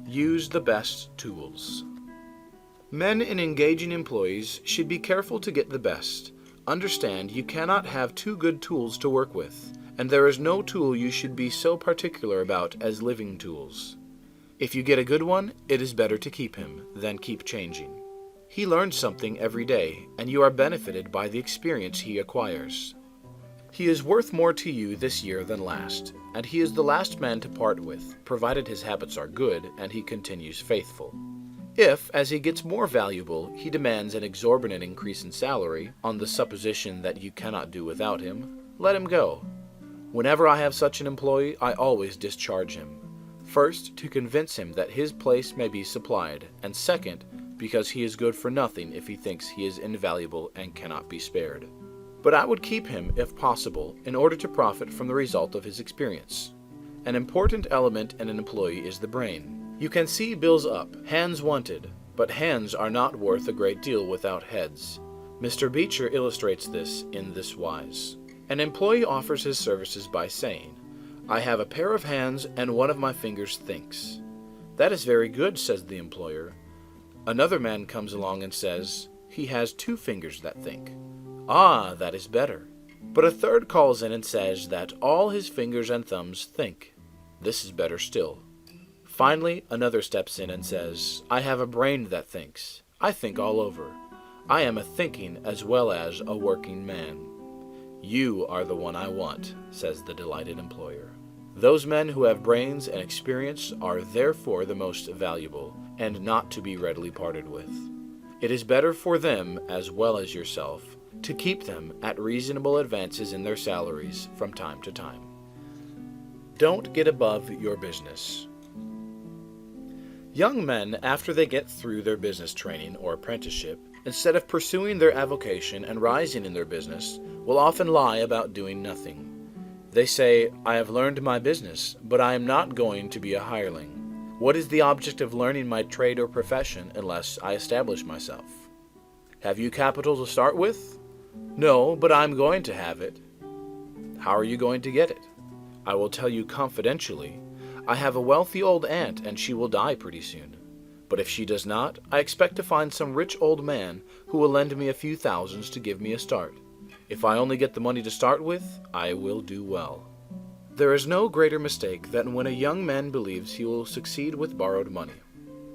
Use the best tools. Men in engaging employees should be careful to get the best. Understand you cannot have two good tools to work with, and there is no tool you should be so particular about as living tools. If you get a good one, it is better to keep him than keep changing. He learns something every day, and you are benefited by the experience he acquires. He is worth more to you this year than last, and he is the last man to part with, provided his habits are good and he continues faithful. If, as he gets more valuable, he demands an exorbitant increase in salary, on the supposition that you cannot do without him, let him go. Whenever I have such an employee, I always discharge him. First, to convince him that his place may be supplied, and second, because he is good for nothing if he thinks he is invaluable and cannot be spared. But I would keep him, if possible, in order to profit from the result of his experience. An important element in an employee is the brain. You can see bills up, hands wanted, but hands are not worth a great deal without heads. Mr. Beecher illustrates this in this wise. An employee offers his services by saying, "I have a pair of hands and one of my fingers thinks." "That is very good," says the employer. Another man comes along and says, "He has 2 fingers that think." "Ah, that is better." But a third calls in and says that all his fingers and thumbs think. This is better still. Finally, another steps in and says, "I have a brain that thinks. I think all over. I am a thinking as well as a working man." "You are the one I want," says the delighted employer. Those men who have brains and experience are therefore the most valuable, and not to be readily parted with. It is better for them, as well as yourself, to keep them at reasonable advances in their salaries from time to time. Don't get above your business. Young men, after they get through their business training or apprenticeship, instead of pursuing their avocation and rising in their business, will often lie about doing nothing. They say, "I have learned my business, but I am not going to be a hireling. What is the object of learning my trade or profession unless I establish myself?" "Have you capital to start with?" "No, but I am going to have it." "How are you going to get it?" "I will tell you confidentially. I have a wealthy old aunt, and she will die pretty soon. But if she does not, I expect to find some rich old man who will lend me a few thousands to give me a start. If I only get the money to start with, I will do well." There is no greater mistake than when a young man believes he will succeed with borrowed money.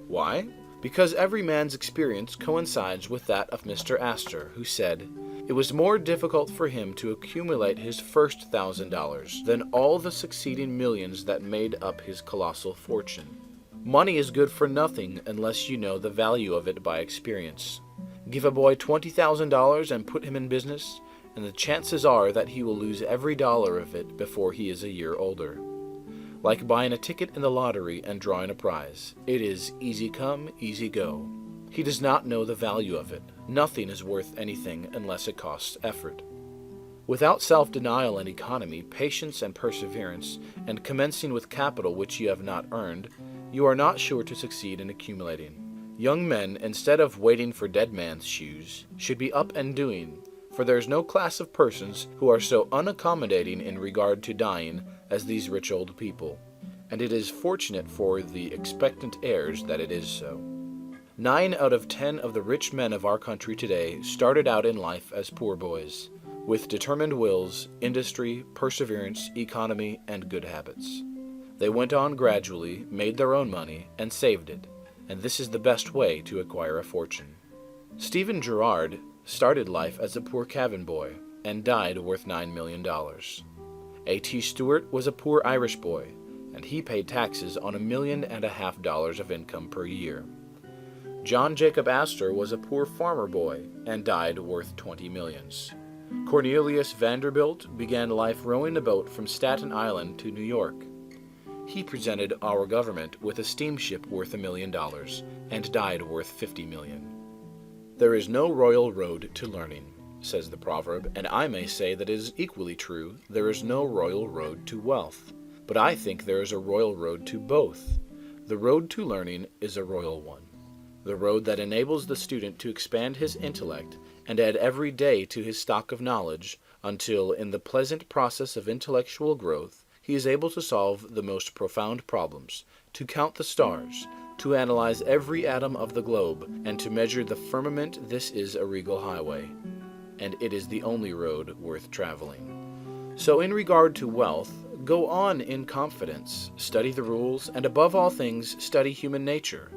Why? Because every man's experience coincides with that of Mr. Astor, who said, it was more difficult for him to accumulate his first $1,000 than all the succeeding millions that made up his colossal fortune. Money is good for nothing unless you know the value of it by experience. Give a boy $20,000 and put him in business, and the chances are that he will lose every dollar of it before he is a year older. like buying a ticket in the lottery and drawing a prize. It is easy come, easy go. He does not know the value of it. Nothing is worth anything unless it costs effort. Without self-denial and economy, patience and perseverance, and commencing with capital which you have not earned, you are not sure to succeed in accumulating. Young men, instead of waiting for dead man's shoes, should be up and doing, for there is no class of persons who are so unaccommodating in regard to dying as these rich old people, and it is fortunate for the expectant heirs that it is so. 9 out of 10 of the rich men of our country today started out in life as poor boys, with determined wills, industry, perseverance, economy, and good habits. They went on gradually, made their own money, and saved it, and this is the best way to acquire a fortune. Stephen Girard started life as a poor cabin boy, and died worth $9 million. A.T. Stewart was a poor Irish boy, and he paid taxes on $1.5 million of income per year. John Jacob Astor was a poor farmer boy, and died worth 20 millions. Cornelius Vanderbilt began life rowing a boat from Staten Island to New York. He presented our government with a steamship worth $1 million, and died worth 50 million. There is no royal road to learning, says the proverb, and I may say that it is equally true, there is no royal road to wealth. But I think there is a royal road to both. The road to learning is a royal one. The road that enables the student to expand his intellect and add every day to his stock of knowledge until, in the pleasant process of intellectual growth, he is able to solve the most profound problems, to count the stars, to analyze every atom of the globe, and to measure the firmament. This is a regal highway, and it is the only road worth traveling. So in regard to wealth, go on in confidence, study the rules, and above all things, study human nature.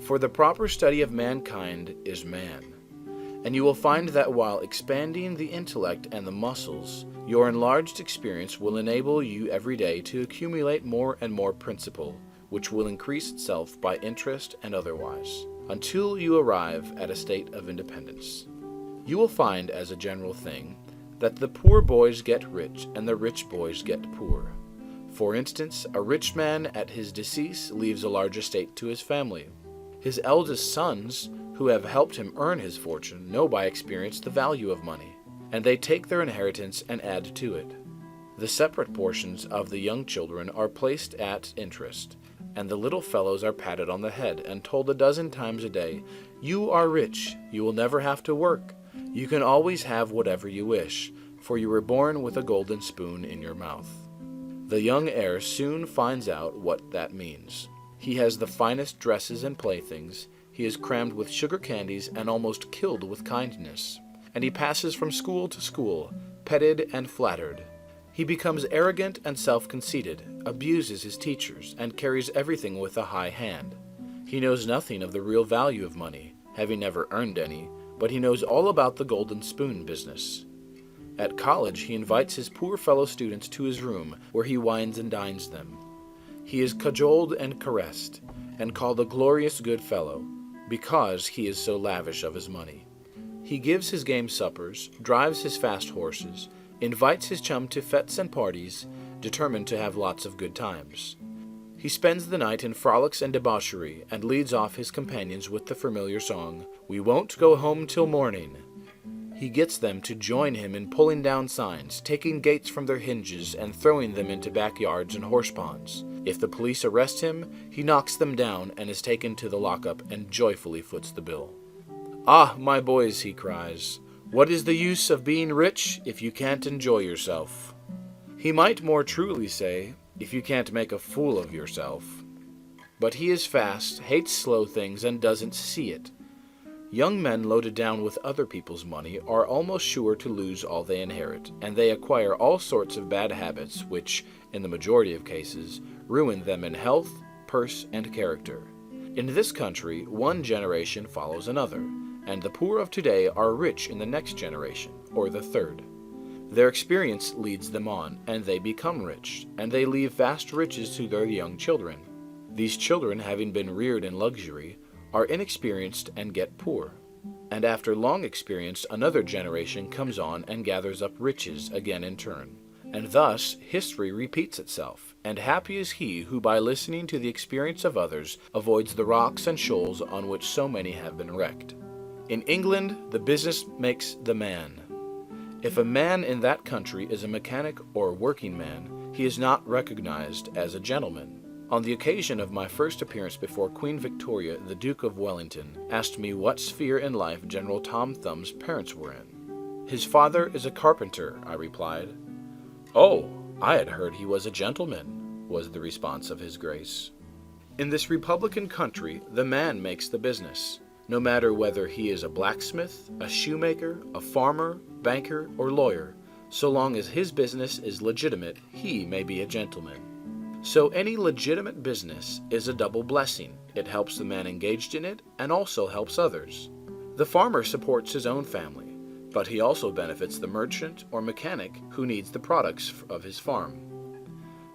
For the proper study of mankind is man. And you will find that while expanding the intellect and the muscles, your enlarged experience will enable you every day to accumulate more and more principle, which will increase itself by interest and otherwise, until you arrive at a state of independence. You will find, as a general thing, that the poor boys get rich and the rich boys get poor. For instance, a rich man at his decease leaves a large estate to his family. His eldest sons, who have helped him earn his fortune, know by experience the value of money, and they take their inheritance and add to it. The separate portions of the young children are placed at interest, and the little fellows are patted on the head and told 12 times a day, "You are rich, you will never have to work, you can always have whatever you wish, for you were born with a golden spoon in your mouth." The young heir soon finds out what that means. He has the finest dresses and playthings, he is crammed with sugar candies and almost killed with kindness, and he passes from school to school, petted and flattered. He becomes arrogant and self-conceited, abuses his teachers, and carries everything with a high hand. He knows nothing of the real value of money, having never earned any, but he knows all about the golden spoon business. At college, he invites his poor fellow students to his room, where he wines and dines them. He is cajoled and caressed, and called a glorious good fellow, because he is so lavish of his money. He gives his game suppers, drives his fast horses, invites his chum to fetes and parties, determined to have lots of good times. He spends the night in frolics and debauchery, and leads off his companions with the familiar song, "We won't go home till morning." He gets them to join him in pulling down signs, taking gates from their hinges, and throwing them into backyards and horse ponds. If the police arrest him, he knocks them down and is taken to the lockup and joyfully foots the bill. "Ah, my boys," he cries, "what is the use of being rich if you can't enjoy yourself?" He might more truly say, if you can't make a fool of yourself. But he is fast, hates slow things, and doesn't see it. Young men loaded down with other people's money are almost sure to lose all they inherit, and they acquire all sorts of bad habits which, in the majority of cases, ruin them in health, purse, and character. In this country, one generation follows another, and the poor of today are rich in the next generation, or the third. Their experience leads them on, and they become rich, and they leave vast riches to their young children. These children, having been reared in luxury, are inexperienced and get poor. And after long experience, another generation comes on and gathers up riches again in turn. And thus history repeats itself, and happy is he who by listening to the experience of others avoids the rocks and shoals on which so many have been wrecked. In England, the business makes the man. If a man in that country is a mechanic or working man, he is not recognized as a gentleman. On the occasion of my first appearance before Queen Victoria, the Duke of Wellington asked me what sphere in life General Tom Thumb's parents were in. "His father is a carpenter," I replied. "Oh, I had heard he was a gentleman," was the response of His Grace. In this republican country, the man makes the business. No matter whether he is a blacksmith, a shoemaker, a farmer, banker, or lawyer, so long as his business is legitimate, he may be a gentleman. So any legitimate business is a double blessing. It helps the man engaged in it and also helps others. The farmer supports his own family, but he also benefits the merchant or mechanic who needs the products of his farm.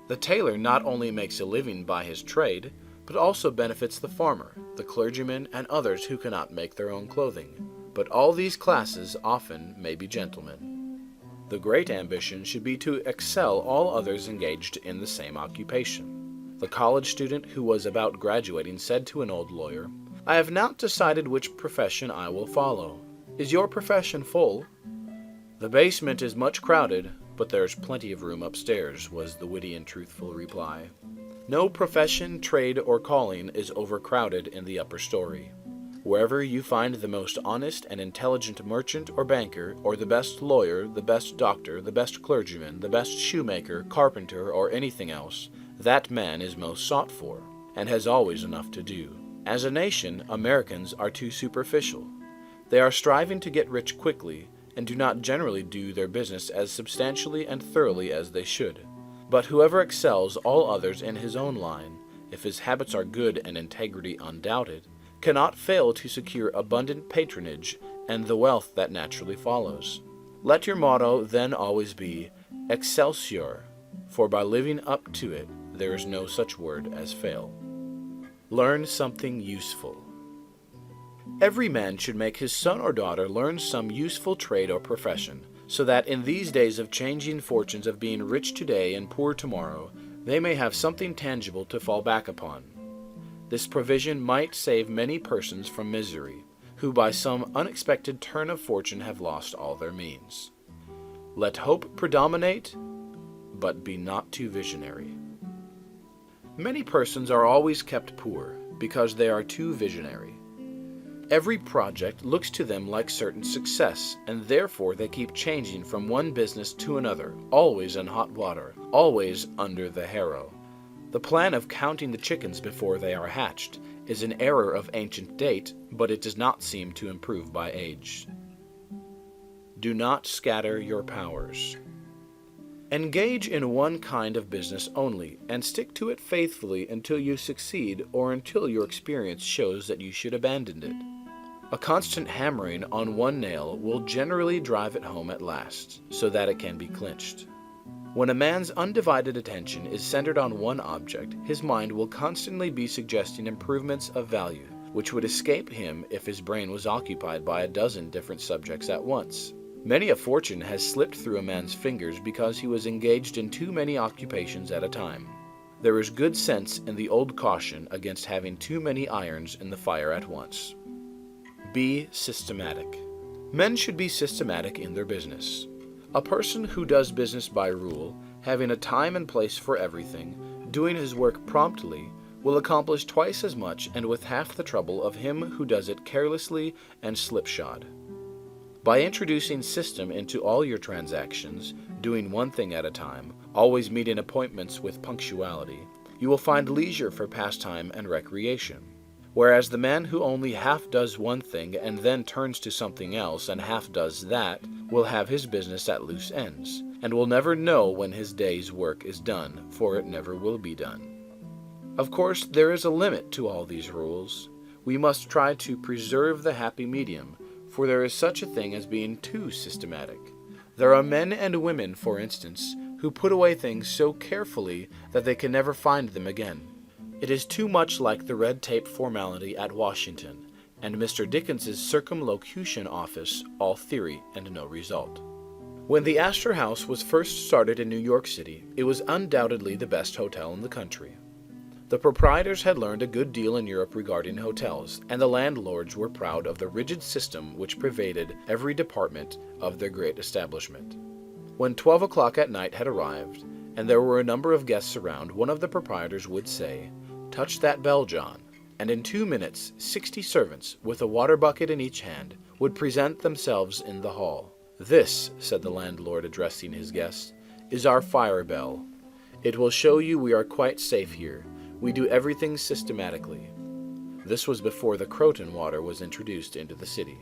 The tailor not only makes a living by his trade, but also benefits the farmer, the clergyman, and others who cannot make their own clothing. But all these classes often may be gentlemen. The great ambition should be to excel all others engaged in the same occupation. The college student who was about graduating said to an old lawyer, "I have not decided which profession I will follow. Is your profession full?" "The basement is much crowded, but there's plenty of room upstairs," was the witty and truthful reply. No profession, trade, or calling is overcrowded in the upper story. Wherever you find the most honest and intelligent merchant or banker, or the best lawyer, the best doctor, the best clergyman, the best shoemaker, carpenter, or anything else, that man is most sought for, and has always enough to do. As a nation, Americans are too superficial. They are striving to get rich quickly, and do not generally do their business as substantially and thoroughly as they should. But whoever excels all others in his own line, if his habits are good and integrity undoubted, cannot fail to secure abundant patronage and the wealth that naturally follows. Let your motto then always be Excelsior, for by living up to it, there is no such word as fail. Learn something useful. Every man should make his son or daughter learn some useful trade or profession, so that in these days of changing fortunes of being rich today and poor tomorrow, they may have something tangible to fall back upon. This provision might save many persons from misery, who by some unexpected turn of fortune have lost all their means. Let hope predominate, but be not too visionary. Many persons are always kept poor because they are too visionary. Every project looks to them like certain success, and therefore they keep changing from one business to another, always in hot water, always under the harrow. The plan of counting the chickens before they are hatched is an error of ancient date, but it does not seem to improve by age. Do not scatter your powers. Engage in one kind of business only, and stick to it faithfully until you succeed or until your experience shows that you should abandon it. A constant hammering on one nail will generally drive it home at last, so that it can be clinched. When a man's undivided attention is centered on one object, his mind will constantly be suggesting improvements of value, which would escape him if his brain was occupied by a dozen different subjects at once. Many a fortune has slipped through a man's fingers because he was engaged in too many occupations at a time. There is good sense in the old caution against having too many irons in the fire at once. Be systematic. Men should be systematic in their business. A person who does business by rule, having a time and place for everything, doing his work promptly, will accomplish twice as much and with half the trouble of him who does it carelessly and slipshod. By introducing system into all your transactions, doing one thing at a time, always meeting appointments with punctuality, you will find leisure for pastime and recreation. Whereas the man who only half does one thing and then turns to something else and half does that will have his business at loose ends, and will never know when his day's work is done, for it never will be done. Of course, there is a limit to all these rules. We must try to preserve the happy medium, for there is such a thing as being too systematic. There are men and women, for instance, who put away things so carefully that they can never find them again. It is too much like the red tape formality at Washington, and Mr. Dickens's circumlocution office, all theory and no result. When the Astor House was first started in New York City, it was undoubtedly the best hotel in the country. The proprietors had learned a good deal in Europe regarding hotels, and the landlords were proud of the rigid system which pervaded every department of their great establishment. When 12 o'clock at night had arrived, and there were a number of guests around, one of the proprietors would say, "Touch that bell, John," and in 2 minutes 60 servants, with a water bucket in each hand, would present themselves in the hall. "This," said the landlord, addressing his guests, "is our fire bell. It will show you we are quite safe here. We do everything systematically." This was before the Croton water was introduced into the city.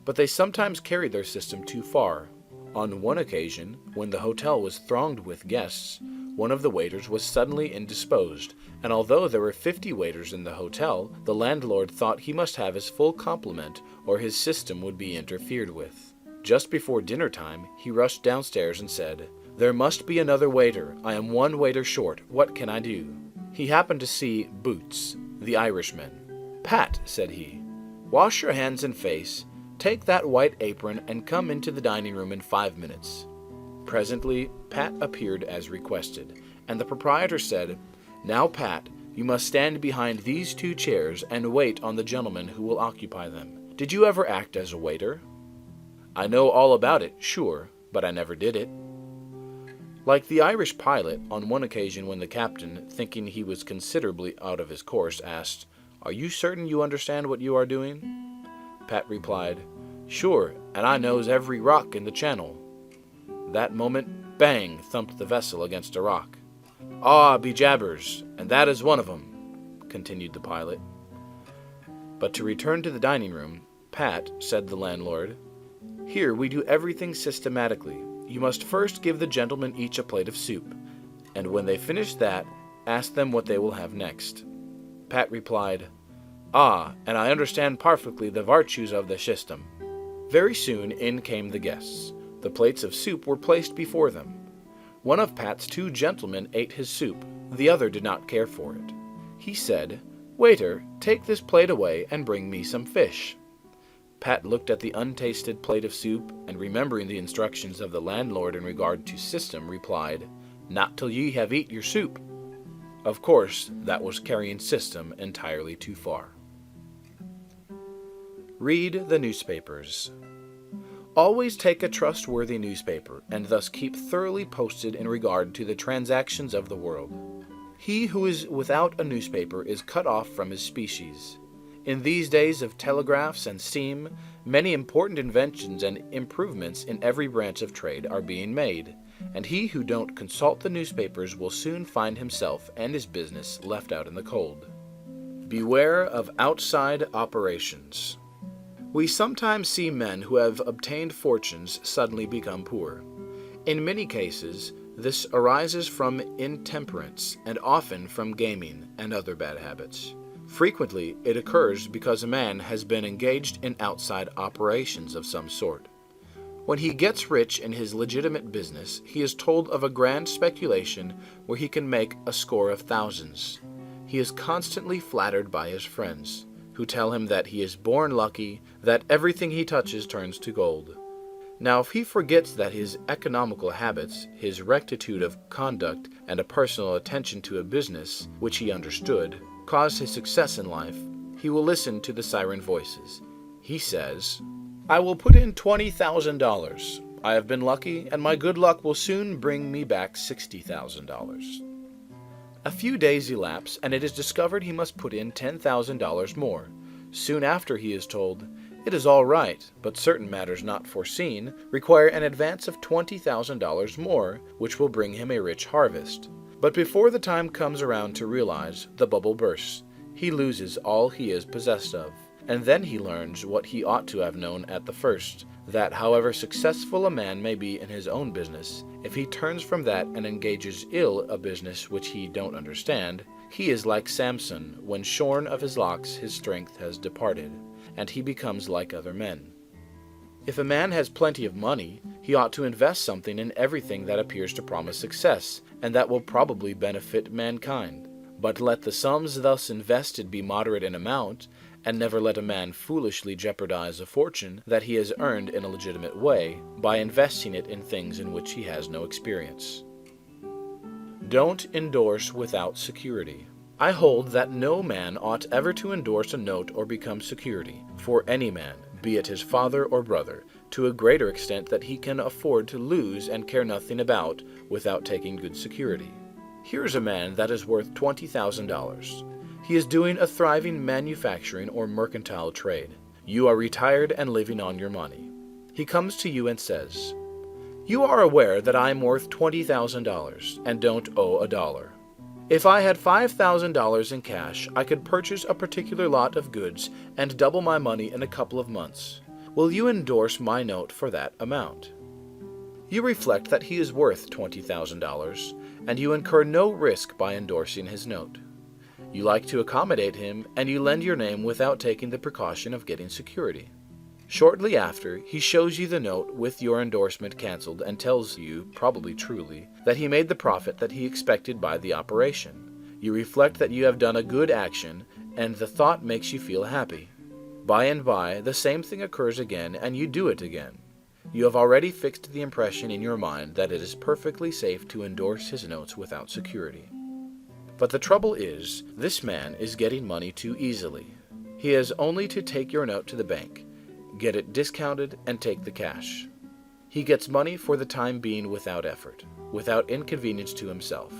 But they sometimes carried their system too far. On one occasion, when the hotel was thronged with guests, one of the waiters was suddenly indisposed, and although there were 50 waiters in the hotel, the landlord thought he must have his full complement or his system would be interfered with. Just before dinner time, he rushed downstairs and said, "There must be another waiter. I am one waiter short. What can I do?" He happened to see Boots, the Irishman. "Pat," said he, "wash your hands and face, take that white apron, and come into the dining room in 5 minutes." Presently, Pat appeared as requested, and the proprietor said, "Now, Pat, you must stand behind these 2 chairs and wait on the gentleman who will occupy them. Did you ever act as a waiter?" "I know all about it, sure, but I never did it." Like the Irish pilot, on one occasion when the captain, thinking he was considerably out of his course, asked, "Are you certain you understand what you are doing?" Pat replied, "Sure, and I knows every rock in the channel." That moment, bang, thumped the vessel against a rock. "Ah, be jabbers, and that is one of 'em," continued the pilot. But to return to the dining room, "Pat," said the landlord, "here we do everything systematically. You must first give the gentlemen each a plate of soup, and when they finish that, ask them what they will have next." Pat replied, "Ah, and I understand perfectly the virtues of the system." Very soon in came the guests. The plates of soup were placed before them. One of Pat's 2 gentlemen ate his soup. The other did not care for it. He said, "Waiter, take this plate away and bring me some fish." Pat looked at the untasted plate of soup, and remembering the instructions of the landlord in regard to system, replied, "Not till ye have eat your soup." Of course, that was carrying system entirely too far. Read the newspapers. Always take a trustworthy newspaper, and thus keep thoroughly posted in regard to the transactions of the world. He who is without a newspaper is cut off from his species. In these days of telegraphs and steam, many important inventions and improvements in every branch of trade are being made, and he who don't consult the newspapers will soon find himself and his business left out in the cold. Beware of outside operations. We sometimes see men who have obtained fortunes suddenly become poor. In many cases, this arises from intemperance and often from gaming and other bad habits. Frequently, it occurs because a man has been engaged in outside operations of some sort. When he gets rich in his legitimate business, he is told of a grand speculation where he can make a score of thousands. He is constantly flattered by his friends, who tell him that he is born lucky, that everything he touches turns to gold. Now, if he forgets that his economical habits, his rectitude of conduct, and a personal attention to a business which he understood, caused his success in life, he will listen to the siren voices. He says, "I will put in $20,000. I have been lucky, and my good luck will soon bring me back $60,000. A few days elapse, and it is discovered he must put in $10,000 more. Soon after he is told, "It is all right, but certain matters not foreseen require an advance of $20,000 more, which will bring him a rich harvest." But before the time comes around to realize, the bubble bursts. He loses all he is possessed of, and then he learns what he ought to have known at the first, that however successful a man may be in his own business, if he turns from that and engages ill a business which he don't understand, he is like Samson, when shorn of his locks his strength has departed, and he becomes like other men. If a man has plenty of money, he ought to invest something in everything that appears to promise success, and that will probably benefit mankind. But let the sums thus invested be moderate in amount, and never let a man foolishly jeopardize a fortune that he has earned in a legitimate way by investing it in things in which he has no experience. Don't endorse without security. I hold that no man ought ever to endorse a note or become security for any man, be it his father or brother, to a greater extent that he can afford to lose and care nothing about without taking good security. Here is a man that is worth $20,000. He is doing a thriving manufacturing or mercantile trade. You are retired and living on your money. He comes to you and says, "You are aware that I am worth $20,000 and don't owe a dollar. If I had $5,000 in cash, I could purchase a particular lot of goods and double my money in a couple of months. Will you endorse my note for that amount?" You reflect that he is worth $20,000, and you incur no risk by endorsing his note. You like to accommodate him, and you lend your name without taking the precaution of getting security. Shortly after, he shows you the note with your endorsement canceled and tells you, probably truly, that he made the profit that he expected by the operation. You reflect that you have done a good action, and the thought makes you feel happy. By and by, the same thing occurs again, and you do it again. You have already fixed the impression in your mind that it is perfectly safe to endorse his notes without security. But the trouble is, this man is getting money too easily. He has only to take your note to the bank, get it discounted, and take the cash. He gets money for the time being without effort, without inconvenience to himself.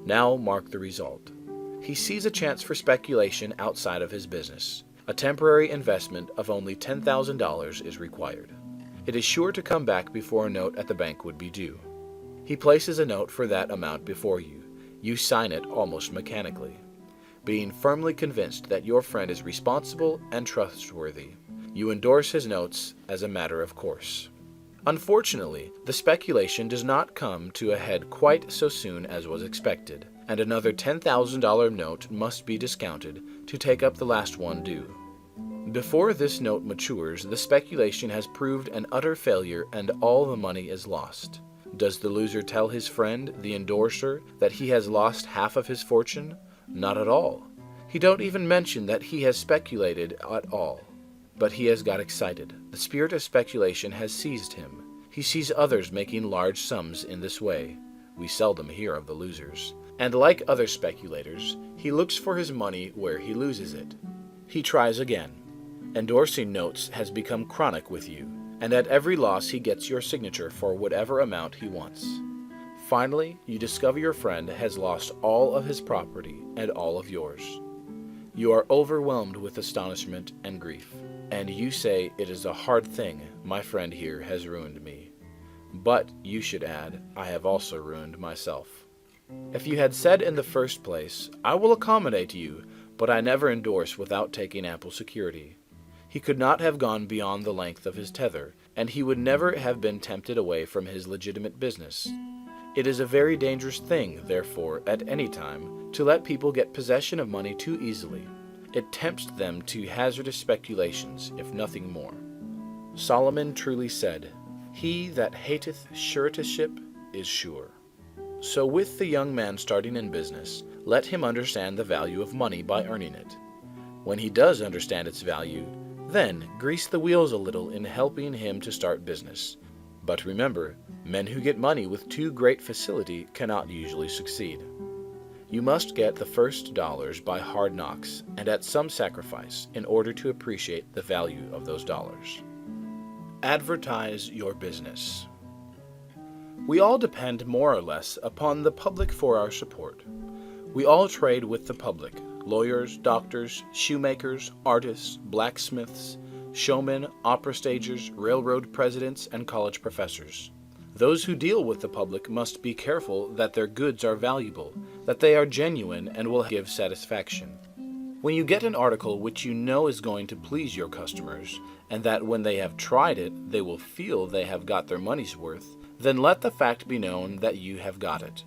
Now mark the result. He sees a chance for speculation outside of his business. A temporary investment of only $10,000 is required. It is sure to come back before a note at the bank would be due. He places a note for that amount before you. You sign it almost mechanically, being firmly convinced that your friend is responsible and trustworthy. You endorse his notes as a matter of course. Unfortunately, the speculation does not come to a head quite so soon as was expected, and another $10,000 note must be discounted to take up the last one due. Before this note matures, the speculation has proved an utter failure and all the money is lost. Does the loser tell his friend, the endorser, that he has lost half of his fortune? Not at all. He don't even mention that he has speculated at all. But he has got excited. The spirit of speculation has seized him. He sees others making large sums in this way. We seldom hear of the losers. And like other speculators, he looks for his money where he loses it. He tries again. Endorsing notes has become chronic with you, and at every loss he gets your signature for whatever amount he wants. Finally, you discover your friend has lost all of his property and all of yours. You are overwhelmed with astonishment and grief, and you say it is a hard thing my friend here has ruined me. But, you should add, I have also ruined myself. If you had said in the first place, I will accommodate you, but I never endorse without taking ample security, he could not have gone beyond the length of his tether, and he would never have been tempted away from his legitimate business. It is a very dangerous thing, therefore, at any time, to let people get possession of money too easily. It tempts them to hazardous speculations, if nothing more. Solomon truly said, "He that hateth suretiship is sure." So with the young man starting in business, let him understand the value of money by earning it. When he does understand its value, then grease the wheels a little in helping him to start business. But remember, men who get money with too great facility cannot usually succeed. You must get the first dollars by hard knocks and at some sacrifice in order to appreciate the value of those dollars. Advertise your business. We all depend more or less upon the public for our support. We all trade with the public. Lawyers, doctors, shoemakers, artists, blacksmiths, showmen, opera stagers, railroad presidents, and college professors. Those who deal with the public must be careful that their goods are valuable, that they are genuine and will give satisfaction. When you get an article which you know is going to please your customers, and that when they have tried it they will feel they have got their money's worth, then let the fact be known that you have got it.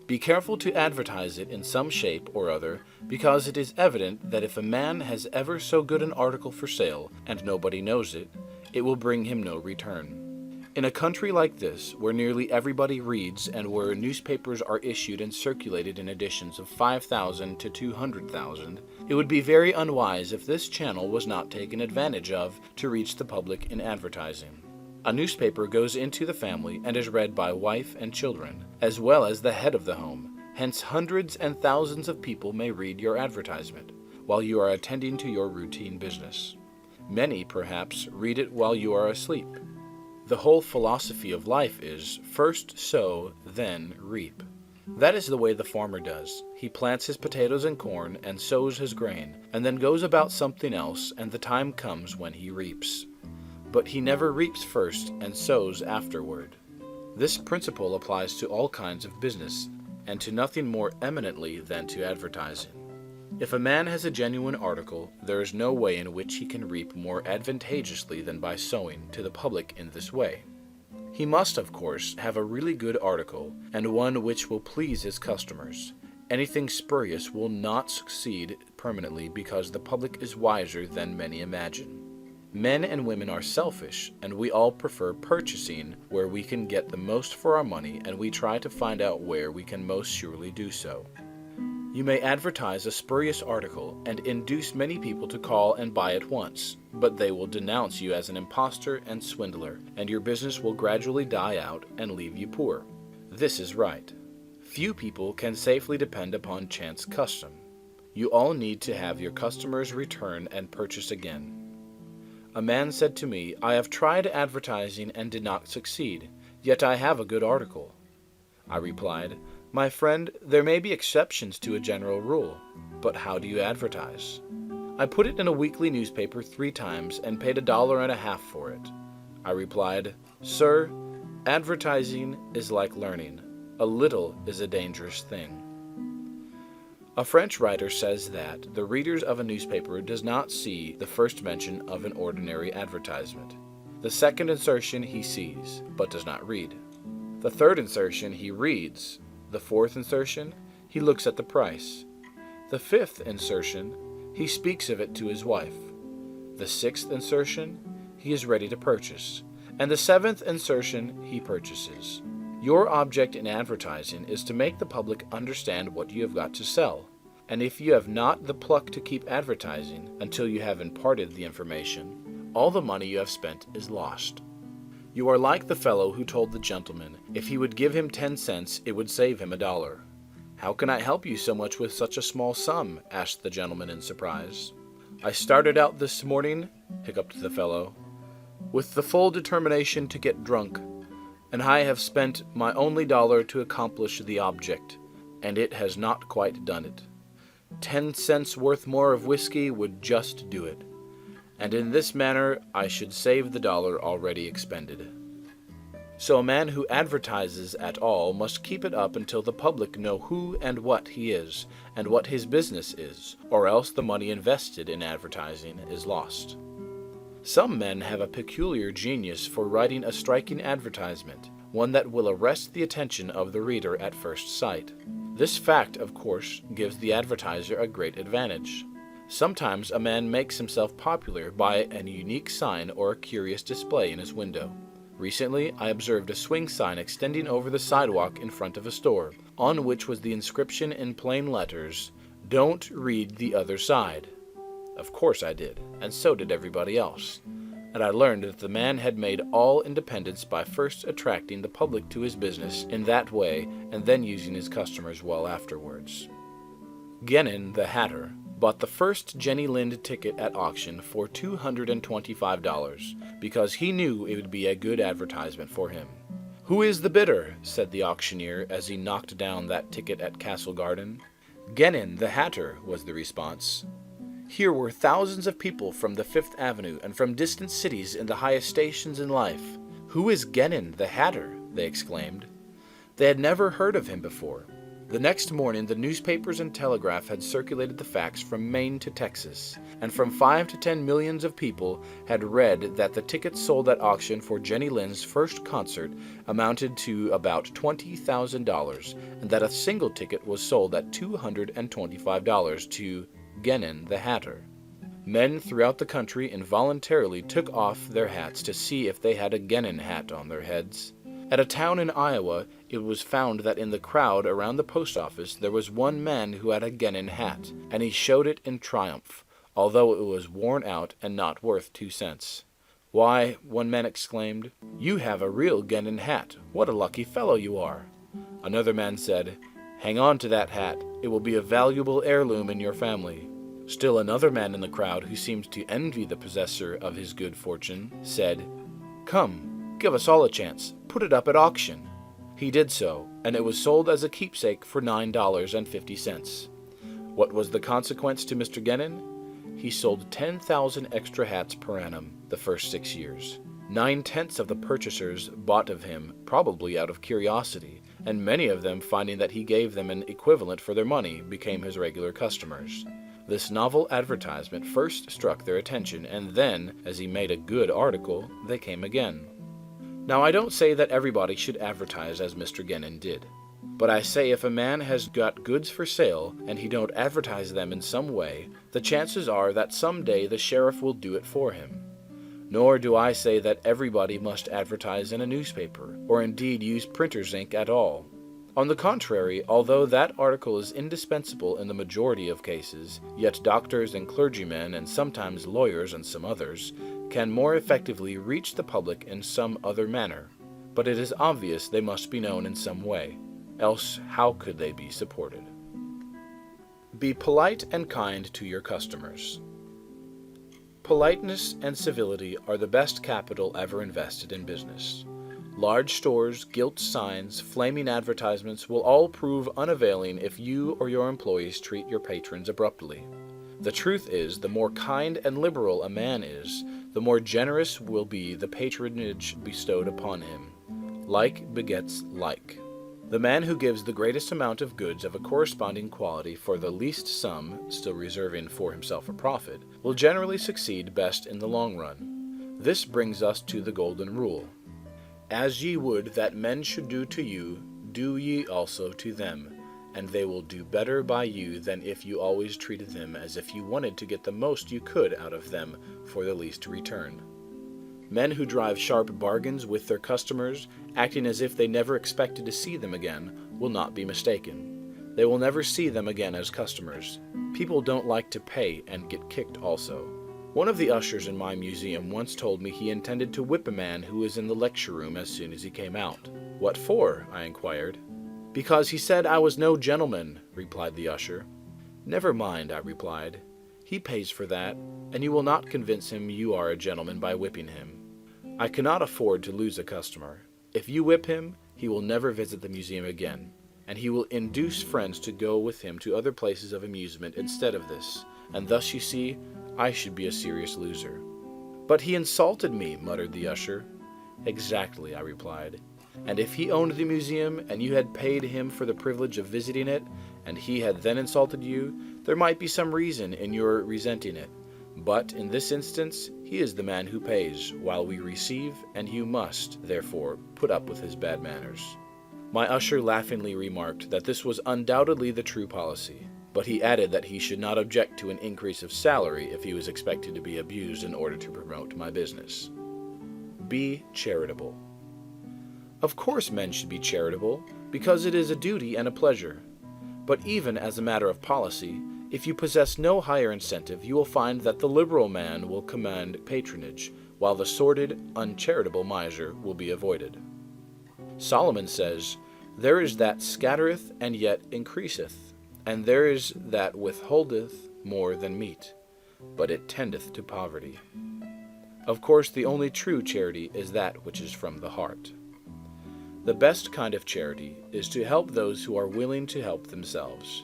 Be careful to advertise it in some shape or other, because it is evident that if a man has ever so good an article for sale, and nobody knows it, it will bring him no return. In a country like this, where nearly everybody reads and where newspapers are issued and circulated in editions of 5,000 to 200,000, it would be very unwise if this channel was not taken advantage of to reach the public in advertising. A newspaper goes into the family and is read by wife and children, as well as the head of the home. Hence, hundreds and thousands of people may read your advertisement while you are attending to your routine business. Many, perhaps, read it while you are asleep. The whole philosophy of life is, first sow, then reap. That is the way the farmer does. He plants his potatoes and corn and sows his grain, and then goes about something else, and the time comes when he reaps. But he never reaps first and sows afterward. This principle applies to all kinds of business, and to nothing more eminently than to advertising. If a man has a genuine article, there is no way in which he can reap more advantageously than by sowing to the public in this way. He must, of course, have a really good article, and one which will please his customers. Anything spurious will not succeed permanently because the public is wiser than many imagine. Men and women are selfish, and we all prefer purchasing where we can get the most for our money, and we try to find out where we can most surely do so. You may advertise a spurious article and induce many people to call and buy at once, but they will denounce you as an impostor and swindler, and your business will gradually die out and leave you poor. This is right. Few people can safely depend upon chance custom. You all need to have your customers return and purchase again. A man said to me, "I have tried advertising and did not succeed, yet I have a good article." I replied, "My friend, there may be exceptions to a general rule, but how do you advertise?" I put it in a weekly newspaper 3 times and paid $1.50 for it. I replied, "Sir, advertising is like learning. A little is a dangerous thing." A French writer says that the readers of a newspaper does not see the first mention of an ordinary advertisement. The second insertion he sees, but does not read. The third insertion he reads. The fourth insertion, he looks at the price. The fifth insertion, he speaks of it to his wife. The sixth insertion, he is ready to purchase. And the seventh insertion, he purchases. Your object in advertising is to make the public understand what you have got to sell. And if you have not the pluck to keep advertising until you have imparted the information, all the money you have spent is lost. You are like the fellow who told the gentleman if he would give him 10 cents, it would save him $1. "How can I help you so much with such a small sum?" asked the gentleman in surprise. "I started out this morning," hiccuped the fellow, "with the full determination to get drunk, and I have spent my only $1 to accomplish the object, and it has not quite done it. 10 cents worth more of whiskey would just do it. And in this manner I should save the $1 already expended." So a man who advertises at all must keep it up until the public know who and what he is, and what his business is, or else the money invested in advertising is lost. Some men have a peculiar genius for writing a striking advertisement, one that will arrest the attention of the reader at first sight. This fact, of course, gives the advertiser a great advantage. Sometimes a man makes himself popular by an unique sign or a curious display in his window. Recently, I observed a swing sign extending over the sidewalk in front of a store, on which was the inscription in plain letters, "Don't read the other side." Of course I did, and so did everybody else. And I learned that the man had made all independence by first attracting the public to his business in that way and then using his customers well afterwards. Genin, the hatter, bought the first Jenny Lind ticket at auction for $225 because he knew it would be a good advertisement for him. "Who is the bidder?" said the auctioneer as he knocked down that ticket at Castle Garden. "Genin, the hatter," was the response. Here were thousands of people from the Fifth Avenue and from distant cities in the highest stations in life. "Who is Genin, the hatter?" they exclaimed. They had never heard of him before. The next morning the newspapers and telegraph had circulated the facts from Maine to Texas, and from 5 to 10 millions of people had read that the tickets sold at auction for Jenny Lind's first concert amounted to about $20,000, and that a single ticket was sold at $225 to Genin the hatter. Men throughout the country involuntarily took off their hats to see if they had a Genin hat on their heads. At a town in Iowa, it was found that in the crowd around the post office there was one man who had a Genin hat, and he showed it in triumph, although it was worn out and not worth 2 cents. "Why," one man exclaimed, "you have a real Genin hat. What a lucky fellow you are." Another man said, "Hang on to that hat. It will be a valuable heirloom in your family." Still another man in the crowd, who seemed to envy the possessor of his good fortune, said, "Come, give us all a chance. Put it up at auction." He did so, and it was sold as a keepsake for $9.50. What was the consequence to Mr. Genin? He sold 10,000 extra hats per annum the first 6 years. 9/10 of the purchasers bought of him, probably out of curiosity, and many of them, finding that he gave them an equivalent for their money, became his regular customers. This novel advertisement first struck their attention, and then, as he made a good article, they came again. Now, I don't say that everybody should advertise as Mr. Genin did. But I say if a man has got goods for sale and he don't advertise them in some way, the chances are that some day the sheriff will do it for him. Nor do I say that everybody must advertise in a newspaper, or indeed use printer's ink at all. On the contrary, although that article is indispensable in the majority of cases, yet doctors and clergymen, and sometimes lawyers and some others, can more effectively reach the public in some other manner. But it is obvious they must be known in some way. Else, how could they be supported? Be polite and kind to your customers. Politeness and civility are the best capital ever invested in business. Large stores, gilt signs, flaming advertisements will all prove unavailing if you or your employees treat your patrons abruptly. The truth is, the more kind and liberal a man is, the more generous will be the patronage bestowed upon him. Like begets like. The man who gives the greatest amount of goods of a corresponding quality for the least sum, still reserving for himself a profit, will generally succeed best in the long run. This brings us to the golden rule. As ye would that men should do to you, do ye also to them, and they will do better by you than if you always treated them as if you wanted to get the most you could out of them for the least return. Men who drive sharp bargains with their customers, acting as if they never expected to see them again, will not be mistaken. They will never see them again as customers. People don't like to pay and get kicked also. One of the ushers in my museum once told me he intended to whip a man who was in the lecture room as soon as he came out. "What for?" I inquired. "Because he said I was no gentleman," replied the usher. "Never mind," I replied. "He pays for that, and you will not convince him you are a gentleman by whipping him. I cannot afford to lose a customer. If you whip him, he will never visit the museum again, and he will induce friends to go with him to other places of amusement instead of this, and thus, you see, I should be a serious loser." "But he insulted me," muttered the usher. "Exactly," I replied. "And if he owned the museum, and you had paid him for the privilege of visiting it, and he had then insulted you, there might be some reason in your resenting it. But in this instance, he is the man who pays, while we receive, and you must, therefore, put up with his bad manners." My usher laughingly remarked that this was undoubtedly the true policy, but he added that he should not object to an increase of salary if he was expected to be abused in order to promote my business. Be charitable. Of course men should be charitable, because it is a duty and a pleasure. But even as a matter of policy, if you possess no higher incentive, you will find that the liberal man will command patronage, while the sordid, uncharitable miser will be avoided. Solomon says, "There is that scattereth and yet increaseth, and there is that withholdeth more than meet, but it tendeth to poverty." Of course, the only true charity is that which is from the heart. The best kind of charity is to help those who are willing to help themselves.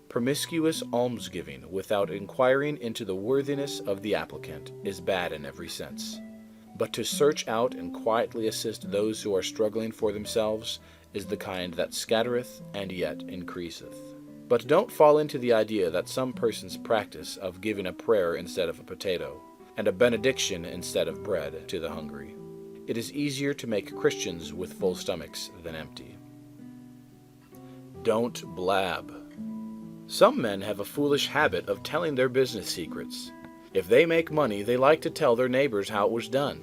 Promiscuous almsgiving without inquiring into the worthiness of the applicant is bad in every sense. But to search out and quietly assist those who are struggling for themselves is the kind that scattereth and yet increaseth. But don't fall into the idea that some persons practice of giving a prayer instead of a potato, and a benediction instead of bread to the hungry. It is easier to make Christians with full stomachs than empty. Don't blab. Some men have a foolish habit of telling their business secrets. If they make money, they like to tell their neighbors how it was done.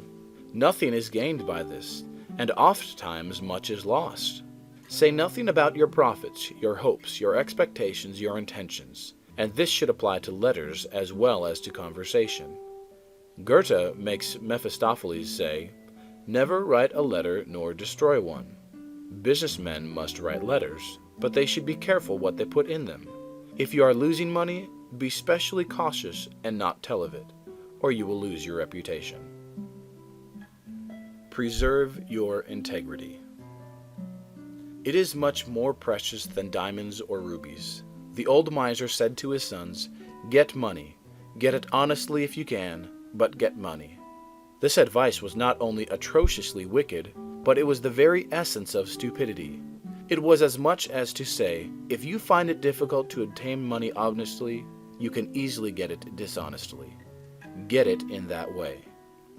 Nothing is gained by this, and oftentimes much is lost. Say nothing about your profits, your hopes, your expectations, your intentions, and this should apply to letters as well as to conversation. Goethe makes Mephistopheles say, "Never write a letter nor destroy one." Businessmen must write letters, but they should be careful what they put in them. If you are losing money, be specially cautious and not tell of it, or you will lose your reputation. Preserve your integrity. It is much more precious than diamonds or rubies. The old miser said to his sons, "Get money. Get it honestly if you can, but get money." This advice was not only atrociously wicked, but it was the very essence of stupidity. It was as much as to say, if you find it difficult to obtain money honestly, you can easily get it dishonestly. Get it in that way.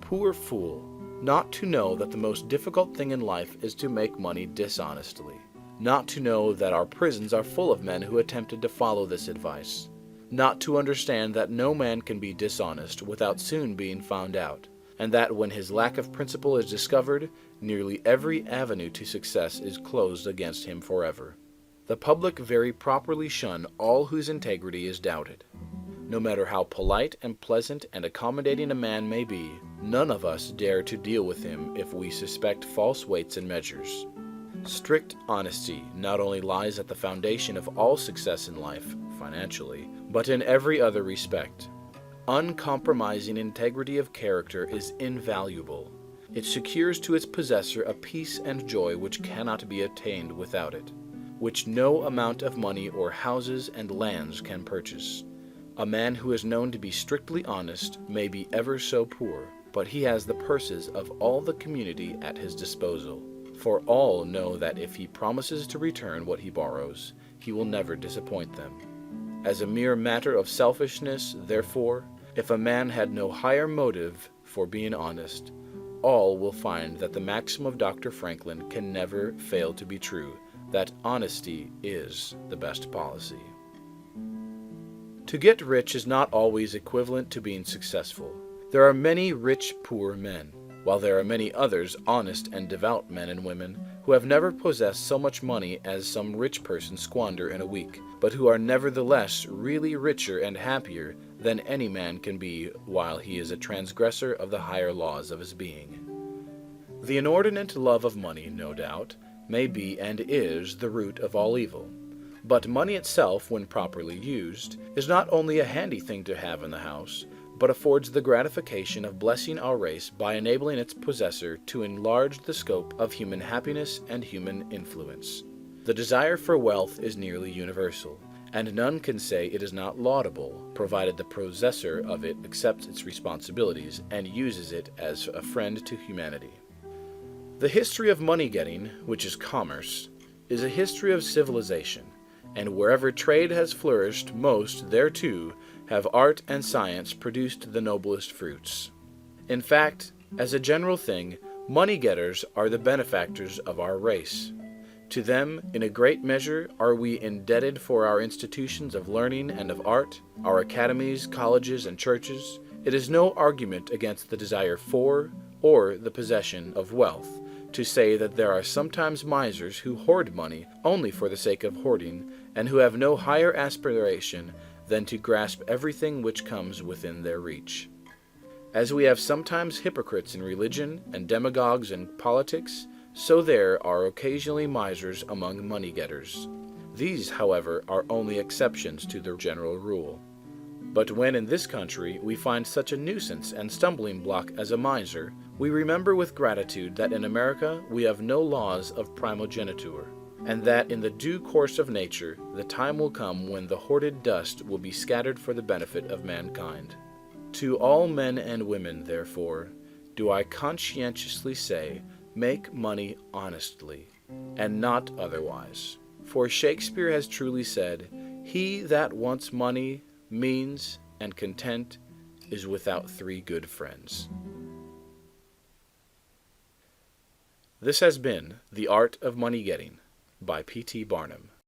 Poor fool, not to know that the most difficult thing in life is to make money dishonestly. Not to know that our prisons are full of men who attempted to follow this advice. Not to understand that no man can be dishonest without soon being found out, and that when his lack of principle is discovered, nearly every avenue to success is closed against him forever. The public very properly shun all whose integrity is doubted. No matter how polite and pleasant and accommodating a man may be, none of us dare to deal with him if we suspect false weights and measures. Strict honesty not only lies at the foundation of all success in life, financially, but in every other respect. Uncompromising integrity of character is invaluable. It secures to its possessor a peace and joy which cannot be attained without it, which no amount of money or houses and lands can purchase. A man who is known to be strictly honest may be ever so poor, but he has the purses of all the community at his disposal, for all know that if he promises to return what he borrows, he will never disappoint them. As a mere matter of selfishness, therefore, if a man had no higher motive for being honest, all will find that the maxim of Dr. Franklin can never fail to be true, that honesty is the best policy. To get rich is not always equivalent to being successful. There are many rich poor men, while there are many others honest and devout men and women who have never possessed so much money as some rich person squander in a week, but who are nevertheless really richer and happier than any man can be while he is a transgressor of the higher laws of his being. The inordinate love of money, no doubt, may be and is the root of all evil. But money itself, when properly used, is not only a handy thing to have in the house, but affords the gratification of blessing our race by enabling its possessor to enlarge the scope of human happiness and human influence. The desire for wealth is nearly universal, and none can say it is not laudable, provided the possessor of it accepts its responsibilities and uses it as a friend to humanity. The history of money-getting, which is commerce, is a history of civilization, and wherever trade has flourished most thereto have art and science produced the noblest fruits. In fact, as a general thing, money-getters are the benefactors of our race. To them, in a great measure, are we indebted for our institutions of learning and of art, our academies, colleges, and churches. It is no argument against the desire for, or the possession of wealth, to say that there are sometimes misers who hoard money only for the sake of hoarding, and who have no higher aspiration than to grasp everything which comes within their reach. As we have sometimes hypocrites in religion and demagogues in politics, so there are occasionally misers among money-getters. These, however, are only exceptions to the general rule. But when in this country we find such a nuisance and stumbling block as a miser, we remember with gratitude that in America we have no laws of primogeniture, and that in the due course of nature the time will come when the hoarded dust will be scattered for the benefit of mankind. To all men and women, therefore, do I conscientiously say, make money honestly, and not otherwise. For Shakespeare has truly said, "He that wants money, means, and content is without 3 good friends." This has been The Art of Money Getting by P.T. Barnum.